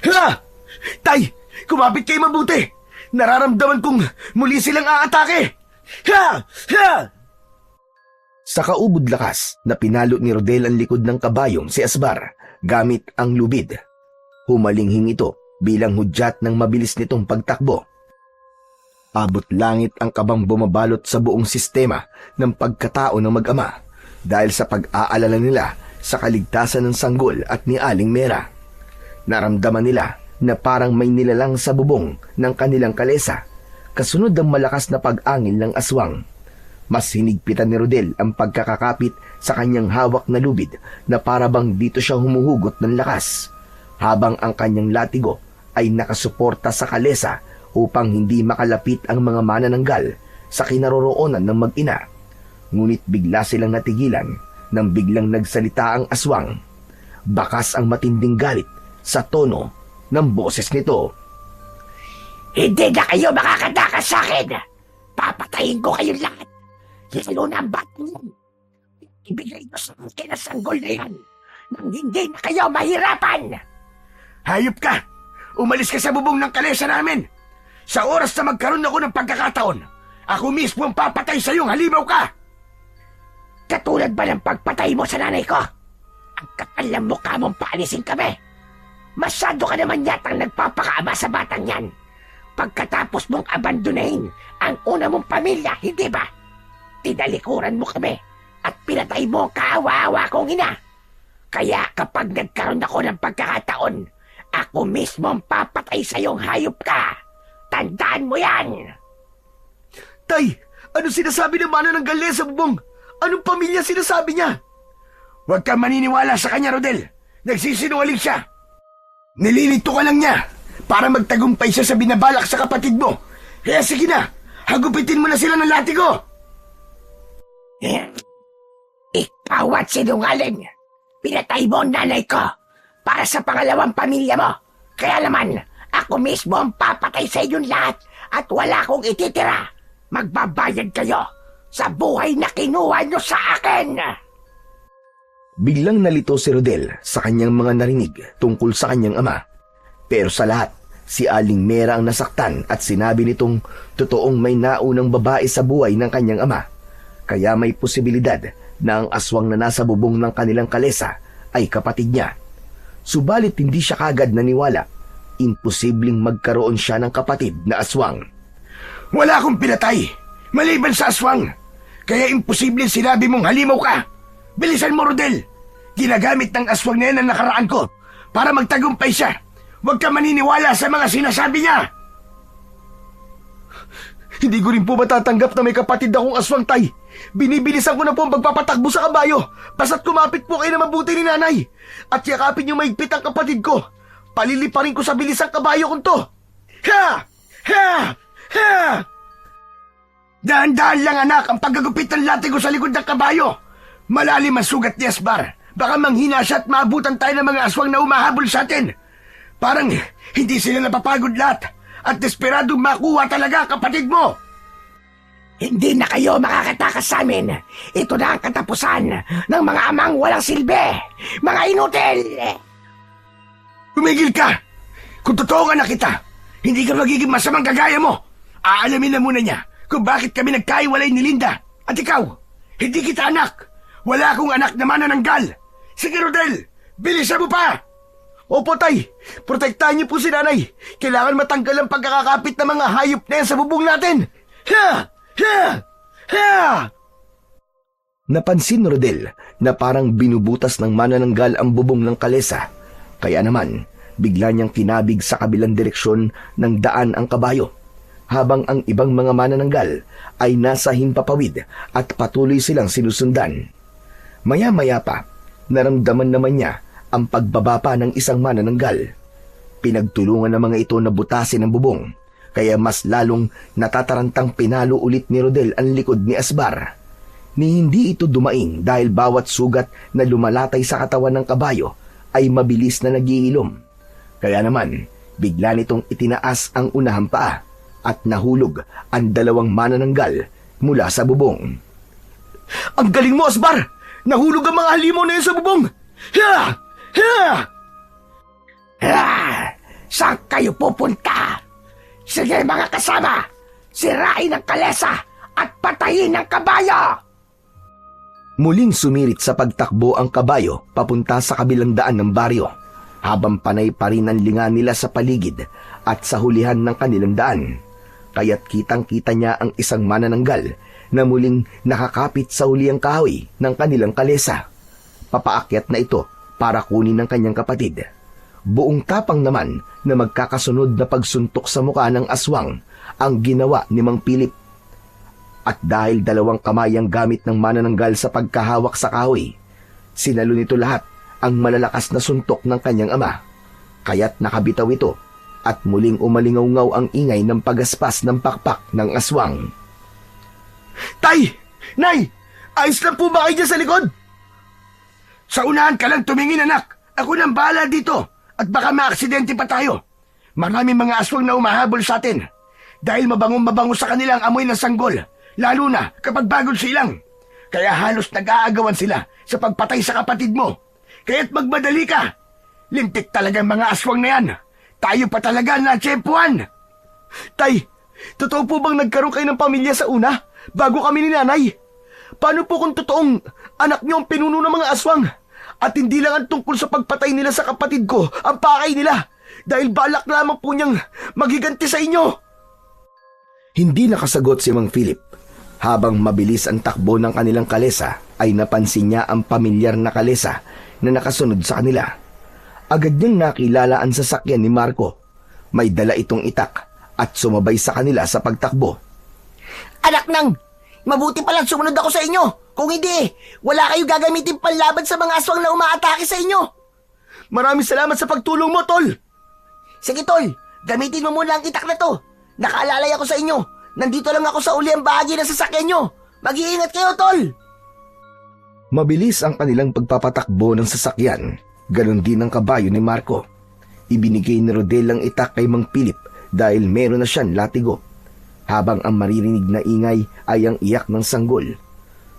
Speaker 3: Ha! Tay! Kumapit kayo mabuti! Nararamdaman kong muli silang aatake! Ha! Ha!
Speaker 1: Sa kaubod lakas na pinalo ni Rodel ang likod ng kabayong si Asbar gamit ang lubid. Humalinghing ito bilang hudyat ng mabilis nitong pagtakbo. Abot langit ang kabang bumabalot sa buong sistema ng pagkatao ng mag-ama dahil sa pag-aalala nila sa kaligtasan ng sanggol at ni Aling Mera. Naramdaman nila na parang may nilalang sa bubong ng kanilang kalesa, kasunod ng malakas na pag-angil ng aswang. Mas hinigpitan ni Rodel ang pagkakakapit sa kanyang hawak na lubid na parabang dito siya humuhugot ng lakas, habang ang kanyang latigo ay nakasuporta sa kalesa upang hindi makalapit ang mga manananggal sa kinaroroonan ng mag-ina. Ngunit bigla silang natigilan nang biglang nagsalita ang aswang. Bakas ang matinding galit sa tono ng boses nito.
Speaker 2: Hindi na kayo makakatakas sa akin! Papatayin ko kayong lahat! Lalo na ang batang yan! Ibigay ko sa akin ang sanggol na yan nang hindi na kayo mahirapan!
Speaker 3: Hayop ka! Umalis ka sa bubong ng kalesa namin! Sa oras na magkaroon ako ng pagkakataon, ako mismo ang papatay sa iyong halimaw ka!
Speaker 2: Katulad ba ng pagpatay mo sa nanay ko? Ang kapal ng mukha mong paalisin kami! Masyado ka naman yatang nagpapakaama sa batang yan! Pagkatapos mong abandonahin ang una mong pamilya, hindi ba? Tinalikuran mo kami at pinatay mo ang kaawa-awa kong ina. Kaya kapag nagkaroon ako ng pagkakataon, ako mismo ang papatay sa iyong hayop ka. Tandaan mo yan!
Speaker 3: Tay, ano sinasabi ng manananggal na yan sa bubong? Anong pamilya sinasabi niya? Huwag kang maniniwala sa kanya, Rodel. Nagsisinungaling siya. Nililito ka lang niya para magtagumpay siya sa binabalak sa kapatid mo. Kaya sige na, hagupitin mo na sila ng latigo.
Speaker 2: Ikaw at sinungaling! Pinatay mo ang nanay ko para sa pangalawang pamilya mo. Kaya naman, ako mismo ang papatay sa inyong lahat at wala akong ititira. Magbabayad kayo sa buhay na kinuha nyo sa akin!
Speaker 1: Biglang nalito si Rodel sa kanyang mga narinig tungkol sa kanyang ama. Pero sa lahat, si Aling Mera ang nasaktan at sinabi nitong totoong may naunang babae sa buhay ng kanyang ama. Kaya may posibilidad na ang aswang na nasa bubong ng kanilang kalesa ay kapatid niya. Subalit hindi siya kagad naniwala. Imposibleng magkaroon siya ng kapatid na aswang.
Speaker 3: Wala akong pinatay, maliban sa aswang. Kaya imposible sinabi mong halimaw ka. Bilisan mo, Rodel. Ginagamit ng aswang na yan ang nakaraan ko para magtagumpay siya. Huwag ka maniniwala sa mga sinasabi niya. Hindi ko rin po matatanggap na may kapatid akong aswang, Tay. Binibilisan ko na po ang pagpapatakbo sa kabayo. Basta't kumapit po kayo na mabuti ni nanay. At yakapin niyo maigpit ang kapatid ko. Paliliparin ko sa bilis ang kabayo kong to. Ha! Ha! Ha! Dahan-dahan lang, anak, ang paggagupit ng latigo sa likod ng kabayo. Malalim ang sugat ni Asbar. Baka manghina siya at maabutan tayo ng mga aswang na umahabol sa atin. Parang hindi sila napapagod lahat at desperadong makuha talaga ang kapatid mo.
Speaker 2: Hindi na kayo makakatakas sa amin. Ito na ang katapusan ng mga amang walang silbi. Mga inutil!
Speaker 3: Tumigil ka! Kung totoo ka na kita, hindi ka magiging masamang kagaya mo. Aalamin na muna niya kung bakit kami nagkaiwalay ni Linda. At ikaw, hindi kita anak. Wala akong anak na manananggal. Sige, Rodel, bilisan mo pa! Opo, Tay. Protektahan niyo po si nanay. Kailangan matanggal ang pagkakakapit ng mga hayop na yan sa bubong natin. Ha! Ha! Ha!
Speaker 1: Napansin ni Rodel na parang binubutas ng manananggal ang bubong ng kalesa. Kaya naman, bigla niyang kinabig sa kabilang direksyon ng daan ang kabayo, habang ang ibang mga manananggal ay nasa himpapawid at patuloy silang sinusundan. Maya-maya pa, naramdaman naman niya ang pagbaba pa ng isang manananggal. Pinagtulungan ng mga ito na butasin ang bubong, kaya mas lalong natatarantang pinalo ulit ni Rodel ang likod ni Asbar. Ni hindi ito dumaing dahil bawat sugat na lumalatay sa katawan ng kabayo ay mabilis na naghihilom. Kaya naman, bigla nitong itinaas ang unahang paa at nahulog ang dalawang manananggal mula sa bubong.
Speaker 3: Ang galing mo, Asbar! Nahulog ang mga halimaw na yun sa bubong! Ha! Ha!
Speaker 2: Ha! Saan kayo pupunta? Sige mga kasama, sirain ang kalesa at patayin ang kabayo!
Speaker 1: Muling sumirit sa pagtakbo ang kabayo papunta sa kabilang daan ng baryo, habang panay pa rin ang linga nila sa paligid at sa hulihan ng kanilang daan. Kaya't kitang-kita niya ang isang manananggal na muling nakakapit sa huliang kahoy ng kanilang kalesa. Papaakyat na ito para kunin ng kanyang kapatid. Buong tapang naman na magkakasunod na pagsuntok sa mukha ng aswang ang ginawa ni Mang Pilip. At dahil dalawang kamay ang gamit ng manananggal sa pagkahawak sa kahoy, sinalo nito lahat ang malalakas na suntok ng kanyang ama. Kaya't nakabitaw ito at muling umalingaw-ngaw ang ingay ng pagaspas ng pakpak ng aswang.
Speaker 3: Tay! Nay! Ayos lang po ba kayo dyan sa likod? Sa unahan ka lang tumingin, anak. Ako nang bahala dito. At baka maaksidente pa tayo. Maraming mga aswang na umahabol sa atin. Dahil mabangong-mabango sa kanila ang amoy ng sanggol. Lalo na kapag bagong silang. Kaya halos nag-aagawan sila sa pagpatay sa kapatid mo. Kaya't magmadali ka. Lintik talagang mga aswang na yan. Tayo pa talaga na tsempuan.
Speaker 4: Tay, totoo po bang nagkaroon kayo ng pamilya sa una, bago kami ni nanay? Paano po kung totoong anak niyo ang pinuno ng mga aswang? At hindi lang ang tungkol sa pagpatay nila sa kapatid ko ang pakay nila, dahil balak lamang po niyang maghiganti sa inyo.
Speaker 1: Hindi nakasagot si Mang Philip. Habang mabilis ang takbo ng kanilang kalesa, ay napansin niya ang pamilyar na kalesa na nakasunod sa kanila. Agad niyang nakilala ang sasakyan ni Marco. May dala itong itak at sumabay sa kanila sa pagtakbo.
Speaker 2: Anak nang, mabuti palang sumunod ako sa inyo. Kung hindi, wala kayo gagamitin panlaban sa mga aswang na umaatake sa inyo.
Speaker 4: Maraming salamat sa pagtulong mo, Tol.
Speaker 2: Sige, Tol, gamitin mo muna ang itak na to. Nakaalalay ako sa inyo. Nandito lang ako sa uliang bahagi ng sasakyan nyo. Mag-iingat kayo, Tol.
Speaker 1: Mabilis ang kanilang pagpapatakbo ng sasakyan. Ganon din ang kabayo ni Marco. Ibinigay ni Rodel ang itak kay Mang Philip dahil meron na siyang latigo. Habang ang maririnig na ingay ay ang iyak ng sanggol.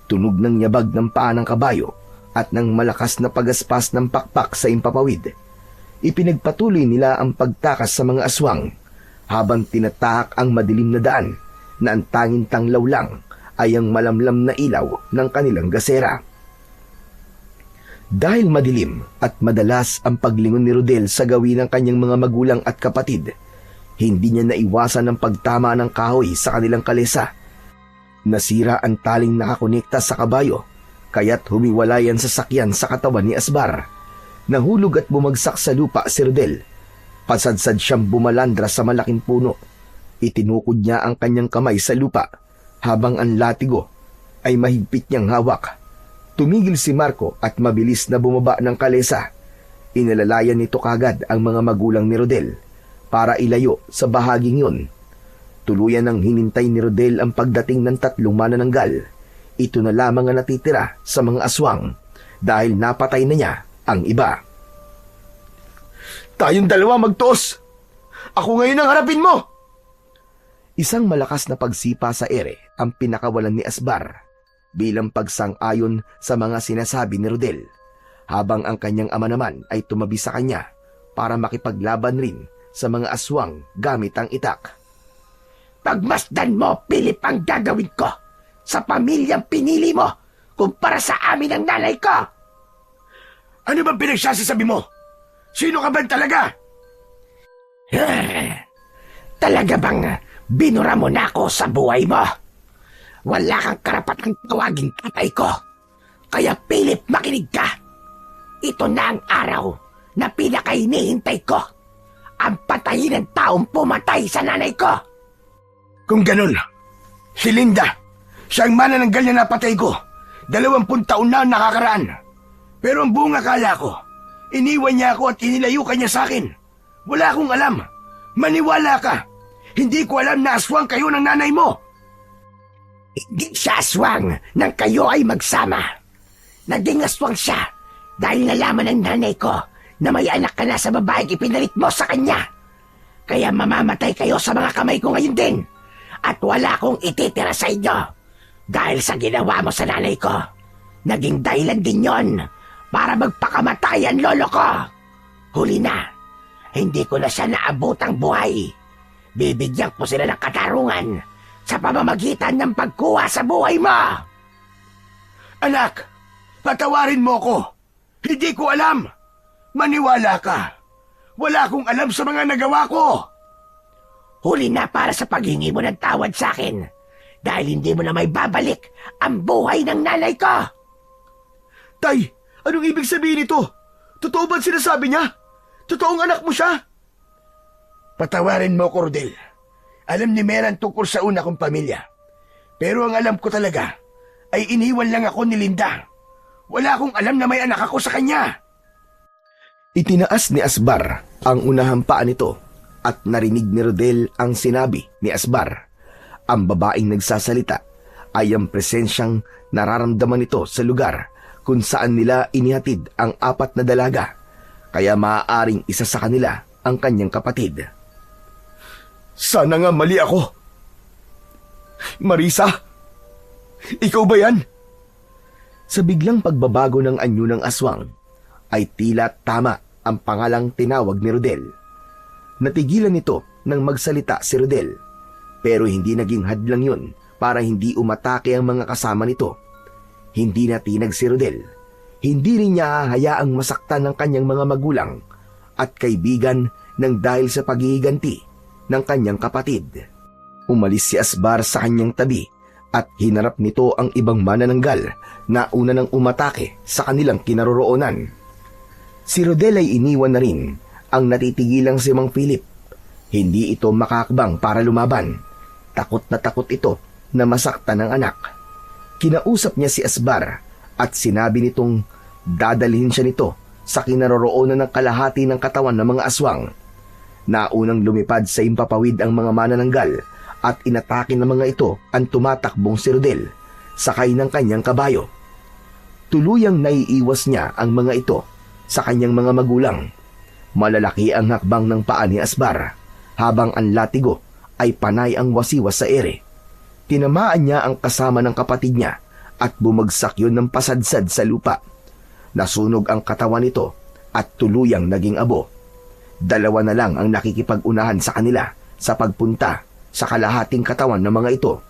Speaker 1: Tunog ng yabag ng paa ng kabayo at ng malakas na pagaspas ng pakpak sa impapawid. Ipinagpatuloy nila ang pagtakas sa mga aswang habang tinatahak ang madilim na daan na ang tanging tanglaw lang ay ang malamlam na ilaw ng kanilang gasera. Dahil madilim at madalas ang paglingon ni Rodel sa gawin ng kanyang mga magulang at kapatid, hindi niya naiwasan ang pagtama ng kahoy sa kanilang kalesa. Nasira ang taling nakakonekta sa kabayo, kaya't humiwalay ang sasakyan sa katawan ni Asbar. Nahulog at bumagsak sa lupa si Rodel. Pasadsad siyang bumalandra sa malaking puno. Itinukod niya ang kanyang kamay sa lupa habang ang latigo ay mahigpit niyang hawak. Tumigil si Marco at mabilis na bumaba ng kalesa. Inalalayan nito kagad ang mga magulang ni Rodel para ilayo sa bahaging yun. Tuluyan ang hinintay ni Rodel ang pagdating ng 3 manananggal. Ito na lamang ang natitira sa mga aswang dahil napatay na niya ang iba.
Speaker 4: Tayong dalawa magtuos. Ako ngayon ang harapin mo.
Speaker 1: Isang malakas na pagsipa sa ere ang pinakawalan ni Asbar bilang pagsang-ayon sa mga sinasabi ni Rodel, habang ang kanyang ama naman ay tumabi sa kanya para makipaglaban rin sa mga aswang gamit ang itak.
Speaker 2: Pagmasdan mo, Philip, ang gagawin ko sa pamilyang pinili mo kumpara sa amin ng nanay ko.
Speaker 3: Ano bang pinagsasasabi mo? Sino ka ba talaga?
Speaker 2: Talaga bang binura mo na ako sa buhay mo? Wala kang karapatang tawaging tatay ko. Kaya Philip, makinig ka. Ito na ang araw na pinakahinihintay ko. Ang patayin ng taong pumatay sa nanay ko.
Speaker 3: Kung ganun, si Linda, siyang manananggal na napatay ko. 20 taon na ang nakakaraan. Pero ang buong akala ko, iniwan niya ako at inilayukan niya sa akin. Wala akong alam. Maniwala ka. Hindi ko alam na aswang kayo ng nanay mo.
Speaker 2: Hindi siya aswang nang kayo ay magsama. Naging aswang siya dahil nalaman ng nanay ko na may anak ka na sa babaeng ipinalit mo sa kanya. Kaya mamamatay kayo sa mga kamay ko ngayon din. At wala akong ititira sa inyo. Dahil sa ginawa mo sa nanay ko, naging dahilan din yon para magpakamatay ang lolo ko. Huli na, hindi ko na siya naabotang buhay. Bibigyan ko sila ng katarungan sa pamamagitan ng pagkuha sa buhay mo.
Speaker 3: Anak, patawarin mo ko. Hindi ko alam. Maniwala ka. Wala akong alam sa mga nagawa ko.
Speaker 2: Huli na para sa paghingi mo ng tawad sa akin dahil hindi mo na may babalik ang buhay ng nanay ko.
Speaker 4: Tay, anong ibig sabihin nito? Totoo ba sinasabi niya? Totoong anak mo siya?
Speaker 3: Patawarin mo ko, Rodel. Alam ni Meran tungkol sa una kong pamilya. Pero ang alam ko talaga ay iniwan lang ako ni Linda. Wala akong alam na may anak ako sa kanya.
Speaker 1: Itinaas ni Asbar ang unahang paa nito at narinig ni Rodel ang sinabi ni Asbar. Ang babaeng nagsasalita ay ang presensyang nararamdaman nito sa lugar kung saan nila inihatid ang 4 na dalaga, kaya maaaring isa sa kanila ang kanyang kapatid.
Speaker 3: Sana nga mali ako. Marisa, ikaw ba yan?
Speaker 1: Sa biglang pagbabago ng anyo ng aswang, ay tila tama ang pangalang tinawag ni Rodel. Natigilan nito nang magsalita si Rodel, pero hindi naging hadlang yun para hindi umatake ang mga kasama nito. Hindi natinag si Rodel. Hindi rin niya hayaang masaktan ng kanyang mga magulang at kaibigan nang dahil sa paghihiganti ng kanyang kapatid. Umalis si Asbar sa kanyang tabi at hinarap nito ang ibang manananggal na una nang umatake sa kanilang kinaroroonan. Si Rodel ay iniwan na rin ang natitigilang si Mang Philip. Hindi ito makakbang para lumaban. Takot na takot ito na masaktan ng anak. Kinausap niya si Asbar at sinabi nitong dadalhin siya nito sa kinaroroonan ng kalahati ng katawan ng mga aswang. Naunang lumipad sa impapawid ang mga manananggal at inatake ng mga ito ang tumatakbong si Rodel, sakay ng kanyang kabayo. Tuluyang naiiwas niya ang mga ito sa kanyang mga magulang. Malalaki ang hakbang ng paa ni Asbar, habang ang latigo ay panay ang wasiwas sa ere. Tinamaan niya ang kasama ng kapatid niya at bumagsak yun ng pasadsad sa lupa. Nasunog ang katawan nito at tuluyang naging abo. 2 na lang ang nakikipag-unahan sa kanila sa pagpunta sa kalahating katawan ng mga ito.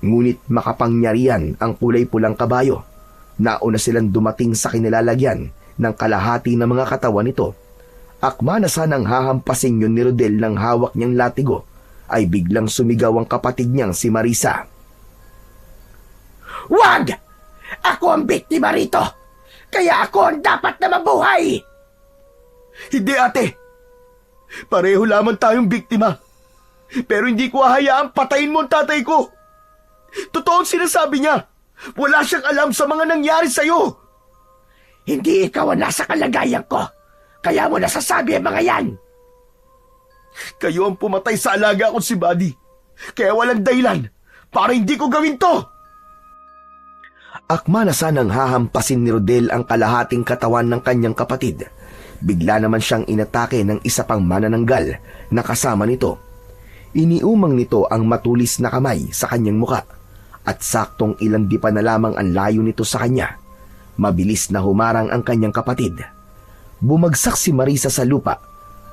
Speaker 1: Ngunit makapangyarihan ang kulay pulang kabayo. Nauna silang dumating sa kinilalagyan ng kalahati ng mga katawan nito. Akma na sanang hahampasin yun ni Rodel ng hawak niyang latigo, ay biglang sumigaw ang kapatid niyang si Marisa.
Speaker 2: Wag! Ako ang biktima rito! Kaya ako ang dapat na mabuhay!
Speaker 3: Hindi, ate. Pareho lamang tayong biktima. Pero hindi ko hahayaang patayin mo ang tatay ko. Totoo ang sinasabi niya. Wala siyang alam sa mga nangyari sa'yo.
Speaker 2: Hindi ikaw ang nasa kalagayan ko. Kaya mo nasasabi ang mga yan.
Speaker 3: Kayo ang pumatay sa alaga ko si Buddy. Kaya walang dahilan para hindi ko gawin to.
Speaker 1: Akma na sanang hahampasin ni Rodel ang kalahating katawan ng kanyang kapatid. Bigla naman siyang inatake ng isa pang manananggal na kasama nito. Iniumang nito ang matulis na kamay sa kanyang muka at saktong ilang dipa na lamang ang layo nito sa kanya. Mabilis na humarang ang kanyang kapatid. Bumagsak si Marisa sa lupa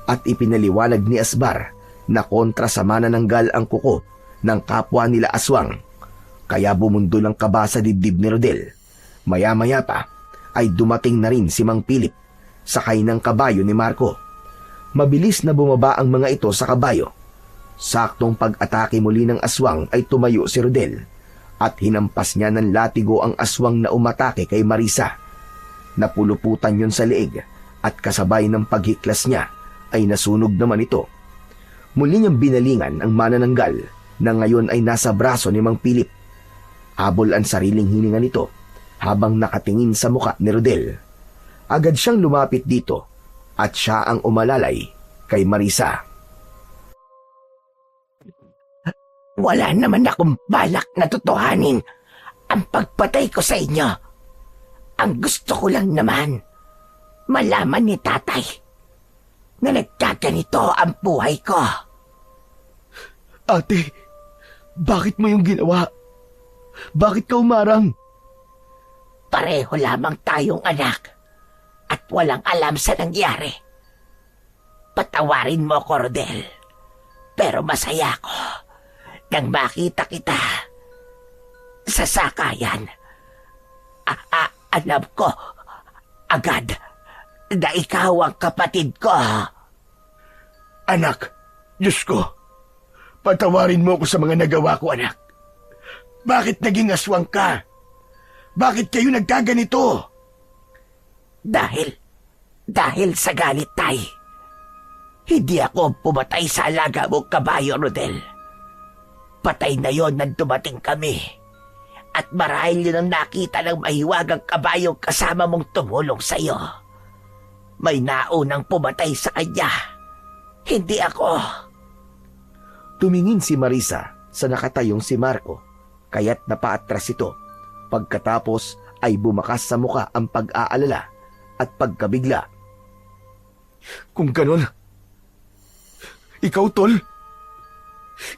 Speaker 1: at ipinaliwanag ni Asbar na kontra sa manananggal ang kuko ng kapwa nila aswang. Kaya bumundol ang kaba sa dibdib ni Rodel. Maya-maya pa ay dumating na rin si Mang Philip, sakay ng kabayo ni Marco. Mabilis na bumaba ang mga ito sa kabayo. Saktong pag-atake muli ng aswang ay tumayo si Rodel at hinampas niya ng latigo ang aswang na umatake kay Marisa. Napuluputan yon sa leeg at kasabay ng paghiklas niya ay nasunog naman ito. Muli niyang binalingan ang manananggal na ngayon ay nasa braso ni Mang Philip. Habol ang sariling hininga nito habang nakatingin sa muka ni Rodel. Agad siyang lumapit dito at siya ang umalalay kay Marisa.
Speaker 2: Wala naman akong balak na tutuhanin ang pagpatay ko sa inyo. Ang gusto ko lang naman, malaman ni tatay na nagkaganito ang buhay ko.
Speaker 3: Ate, bakit mo yung ginawa? Bakit ka umarang?
Speaker 2: Pareho lamang tayong anak at walang alam sa nangyari. Patawarin mo ko, Rodel. Pero masaya ko nang makita kita sa sakayan. Alam ko agad na ikaw ang kapatid ko.
Speaker 3: Anak, Diyos ko, patawarin mo ko sa mga nagawa ko, anak. Bakit naging aswang ka? Bakit kayo nagkaganito?
Speaker 2: Dahil sa galit, tay. Hindi ako pumatay sa alaga mong kabayo, Rodel. Patay na yon nang dumating kami. At marahil yun ang nakita ng mahiwagang kabayo kasama mong tumulong sa'yo. May naunang pumatay sa kanya. Hindi ako.
Speaker 1: Tumingin si Marisa sa nakatayong si Marco. kaya't napaatras ito. Pagkatapos ay bumakas sa muka ang pag-aalala at pagkabigla.
Speaker 3: Kung ganon, ikaw, Tol?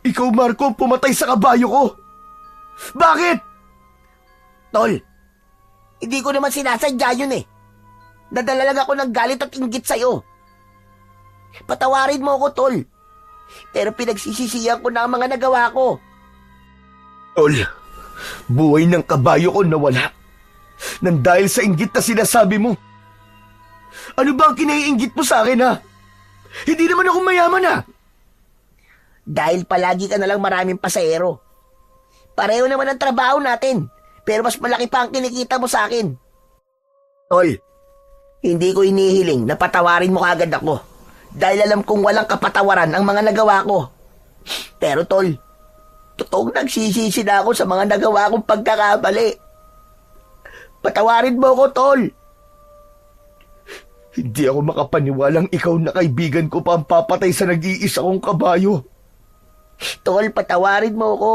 Speaker 3: Ikaw, Marco, ang pumatay sa kabayo ko? Bakit?
Speaker 2: Tol, hindi ko naman sinasadya yun eh. Nadala lang ako ng galit at inggit sa'yo. Patawarin mo ako, Tol. Pero pinagsisisihan ko na ang mga nagawa ko.
Speaker 3: Tol, buhay ng kabayo ko nawala. Nang dahil sa inggit na sinasabi mo. Ano ba ang kinaiinggit mo sa akin, ha? Hindi naman ako mayaman, ha?
Speaker 2: Dahil palagi ka nalang maraming pasahero. Pareho naman ang trabaho natin, pero mas malaki pa ang kinikita mo sa akin. Tol, hindi ko inihiling na patawarin mo kagad ako. Dahil alam kong walang kapatawaran ang mga nagawa ko. Pero Tol, totoong nagsisisi na ako sa mga nagawa kong pagkakamali. Patawarin mo ako, Tol.
Speaker 3: Hindi ako makapaniwalang ikaw na kaibigan ko pa ang papatay sa nag-iisa kong kabayo.
Speaker 2: Tol, patawarin mo ako.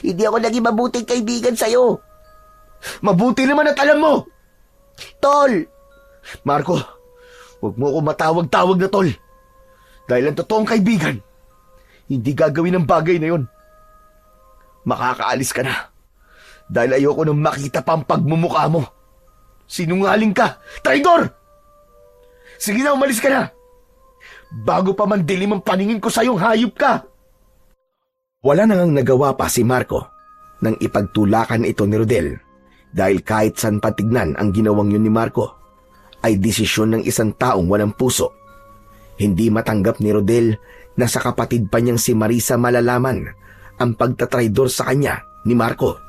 Speaker 2: Hindi ako naging mabuting kaibigan sa'yo.
Speaker 3: Mabuti naman at alam mo!
Speaker 2: Tol!
Speaker 3: Marco, huwag mo ako matawag-tawag na tol. Dahil ang totoong kaibigan, hindi gagawin ang bagay na yon. Makakaalis ka na. Dahil ayoko nang makita pa ang pagmumukha mo. Sinungaling ka! Traidor! Sige na, umalis ka na! Bago pa man dilim ang paningin ko sa'yong hayop ka!
Speaker 1: Wala nang nagawa pa si Marco nang ipagtulakan ito ni Rodel dahil kahit saan patignan ang ginawang yun ni Marco ay desisyon ng isang taong walang puso. Hindi matanggap ni Rodel na sa kapatid pa niyang si Marisa malalaman ang pagtatraidor sa kanya ni Marco.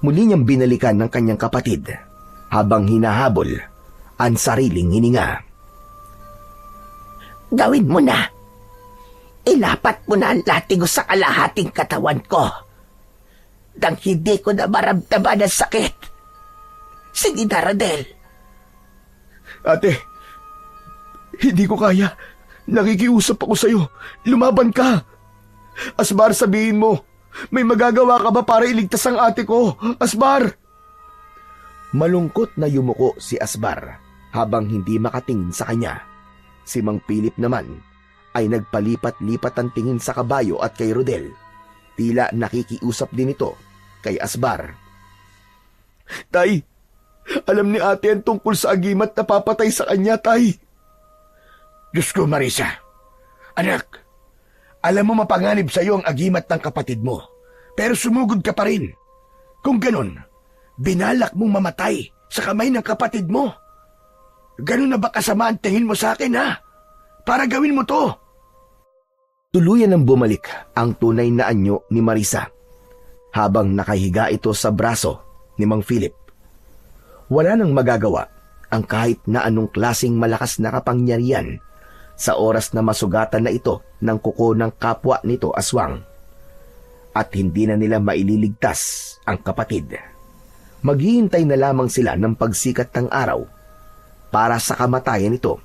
Speaker 1: Muli niyang binalikan ng kanyang kapatid habang hinahabol ang sariling hininga.
Speaker 2: Gawin mo na. Ilapat mo na ang latigo sa kalahating katawan ko. Nang hindi ko na maramdaman ang sakit. Sige na, Rodel.
Speaker 3: Ate, hindi ko kaya. Nakikiusap ako sa'yo. Lumaban ka. Asbar, sabihin mo, may magagawa ka ba para iligtas ang ate ko? Asbar!
Speaker 1: Malungkot na yumuko si Asbar habang hindi makatingin sa kanya. Si Mang Philip naman ay nagpalipat-lipat ang tingin sa kabayo at kay Rodel. Tila nakikiusap din ito kay Asbar.
Speaker 3: Tay, alam ni ate ang tungkol sa agimat na papatay sa kanya, Tay. Diyos ko, Marisa. Anak, alam mo mapanganib sa'yo ang agimat ng kapatid mo, pero sumugod ka pa rin. Kung ganon, binalak mong mamatay sa kamay ng kapatid mo. Ganon na ba kasama ang tingin mo sa akin, ha? Para gawin mo to.
Speaker 1: Tuluyan nang bumalik ang tunay na anyo ni Marisa habang nakahiga ito sa braso ni Mang Philip. Wala nang magagawa ang kahit na anong klasing malakas na kapangyarihan sa oras na masugatan na ito ng kuko ng kapwa nito aswang. At hindi na nila maililigtas ang kapatid. Maghihintay na lamang sila ng pagsikat ng araw para sa kamatayan nito.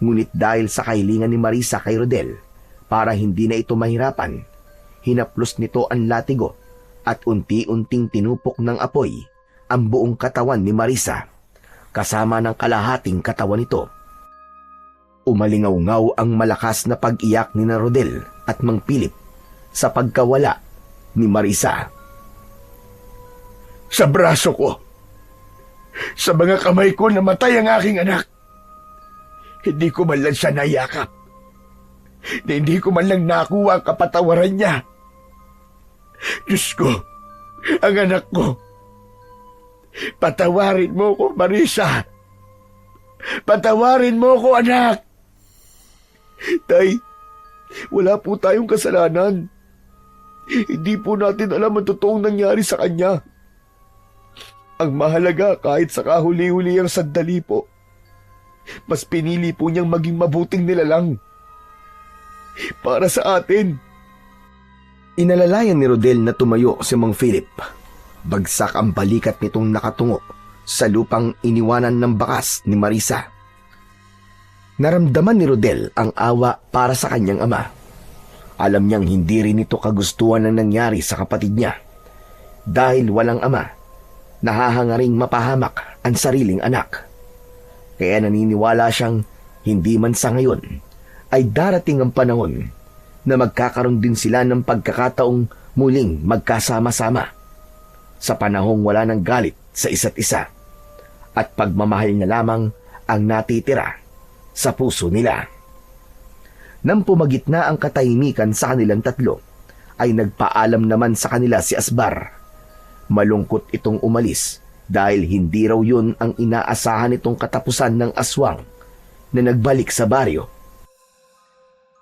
Speaker 1: Ngunit dahil sa kahilingan ni Marisa kay Rodel, para hindi na ito mahirapan, hinaplos nito ang latigo at unti-unting tinupok ng apoy ang buong katawan ni Marisa, kasama ng kalahating katawan nito. Umalingaw-ngaw ang malakas na pag-iyak ni Rodel at Mang Philip sa pagkawala ni Marisa.
Speaker 3: Sa braso ko, sa mga kamay ko namatay ang aking anak. Hindi ko man lang siya nayakap. Na hindi ko man lang nakuha ang kapatawaran niya. Diyos ko, ang anak ko. Patawarin mo ko, Marisa. Patawarin mo ko, anak. Tay, wala po tayong kasalanan. Hindi po natin alam ang totoong nangyari sa kanya. Ang mahalaga kahit sa kahuli-huli ang sandali po, mas pinili po niyang maging mabuting nilalang. Para sa atin.
Speaker 1: Inalalayan ni Rodel na tumayo si Mang Philip. Bagsak ang balikat nitong nakatungo sa lupang iniwanan ng bakas ni Marisa. Naramdaman ni Rodel ang awa para sa kanyang ama. Alam niyang hindi rin ito kagustuhan ang nangyari sa kapatid niya. dahil walang ama, nahahangaring mapahamak ang sariling anak. Kaya naniniwala siyang hindi man sa ngayon ay darating ang panahon na magkakaroon din sila ng pagkakataong muling magkasama-sama sa panahong wala ng galit sa isa't isa at pagmamahal na lamang ang natitira sa puso nila. Nang pumagitna ang katahimikan sa kanilang tatlo, ay nagpaalam naman sa kanila si Asbar. Malungkot itong umalis dahil hindi raw yun ang inaasahan nitong katapusan ng aswang na nagbalik sa baryo.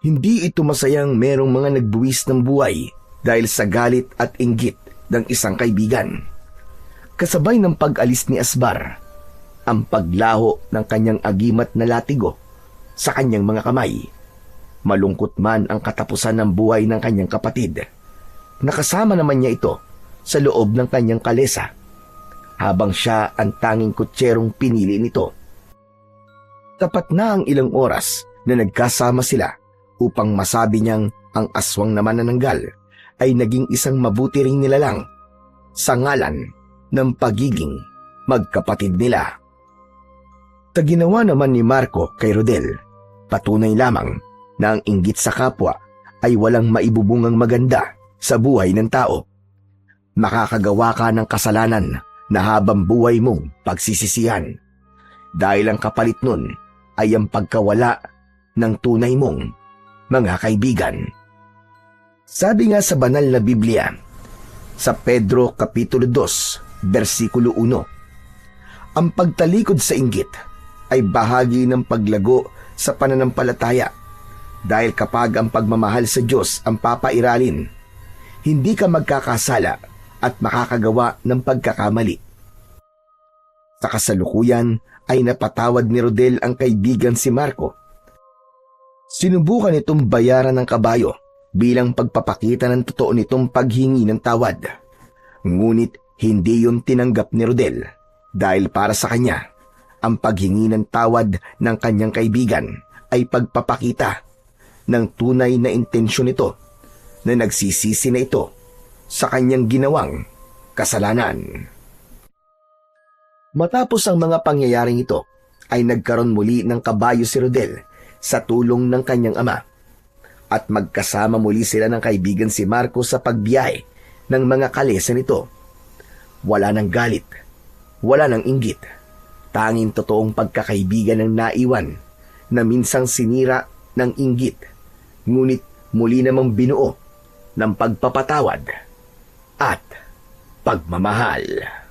Speaker 1: Hindi ito masayang merong mga nagbuwis ng buhay dahil sa galit at inggit ng isang kaibigan. Kasabay ng pag-alis ni Asbar, ang paglaho ng kanyang agimat na latigo sa kanyang mga kamay. Malungkot man ang katapusan ng buhay ng kanyang kapatid. Nakasama naman niya ito sa loob ng kanyang kalesa, habang siya ang tanging kutserong pinili nito. Tapat na ang ilang oras na nagkasama sila upang masabi niyang ang aswang naman na nanggal ay naging isang mabuti ring nilalang sa ngalan ng pagiging magkapatid nila. Taginawa naman ni Marco kay Rodel, patunay lamang na ang inggit sa kapwa ay walang maibubungang maganda sa buhay ng tao. Makakagawa ka ng kasalanan na habang buhay mong pagsisisihan, dahil ang kapalit nun ay ang pagkawala ng tunay mong mga kaibigan. Sabi nga sa banal na Biblia, sa Pedro Kapitulo 2, versikulo 1, ang pagtalikod sa inggit ay bahagi ng paglago sa pananampalataya, dahil kapag ang pagmamahal sa Diyos ang papairalin, hindi ka magkakasala at makakagawa ng pagkakamali. Sa kasalukuyan ay napatawad ni Rodel ang kaibigan si Marco. Sinubukan itong bayaran ng kabayo bilang pagpapakita ng totoo nitong paghingi ng tawad. Ngunit hindi yun tinanggap ni Rodel dahil para sa kanya, ang paghingi ng tawad ng kanyang kaibigan ay pagpapakita ng tunay na intensyon nito na nagsisisi na ito sa kanyang ginawang kasalanan. Matapos ang mga pangyayaring ito, ay nagkaroon muli ng kabayo si Rodel sa tulong ng kanyang ama, at magkasama muli sila ng kaibigan si Marco sa pagbiyahe ng mga kalesa nito. Wala ng galit, wala ng inggit, tanging totoong pagkakaibigan ng naiwan na minsang sinira ng inggit, ngunit muli namang binuo ng pagpapatawad at pagmamahal.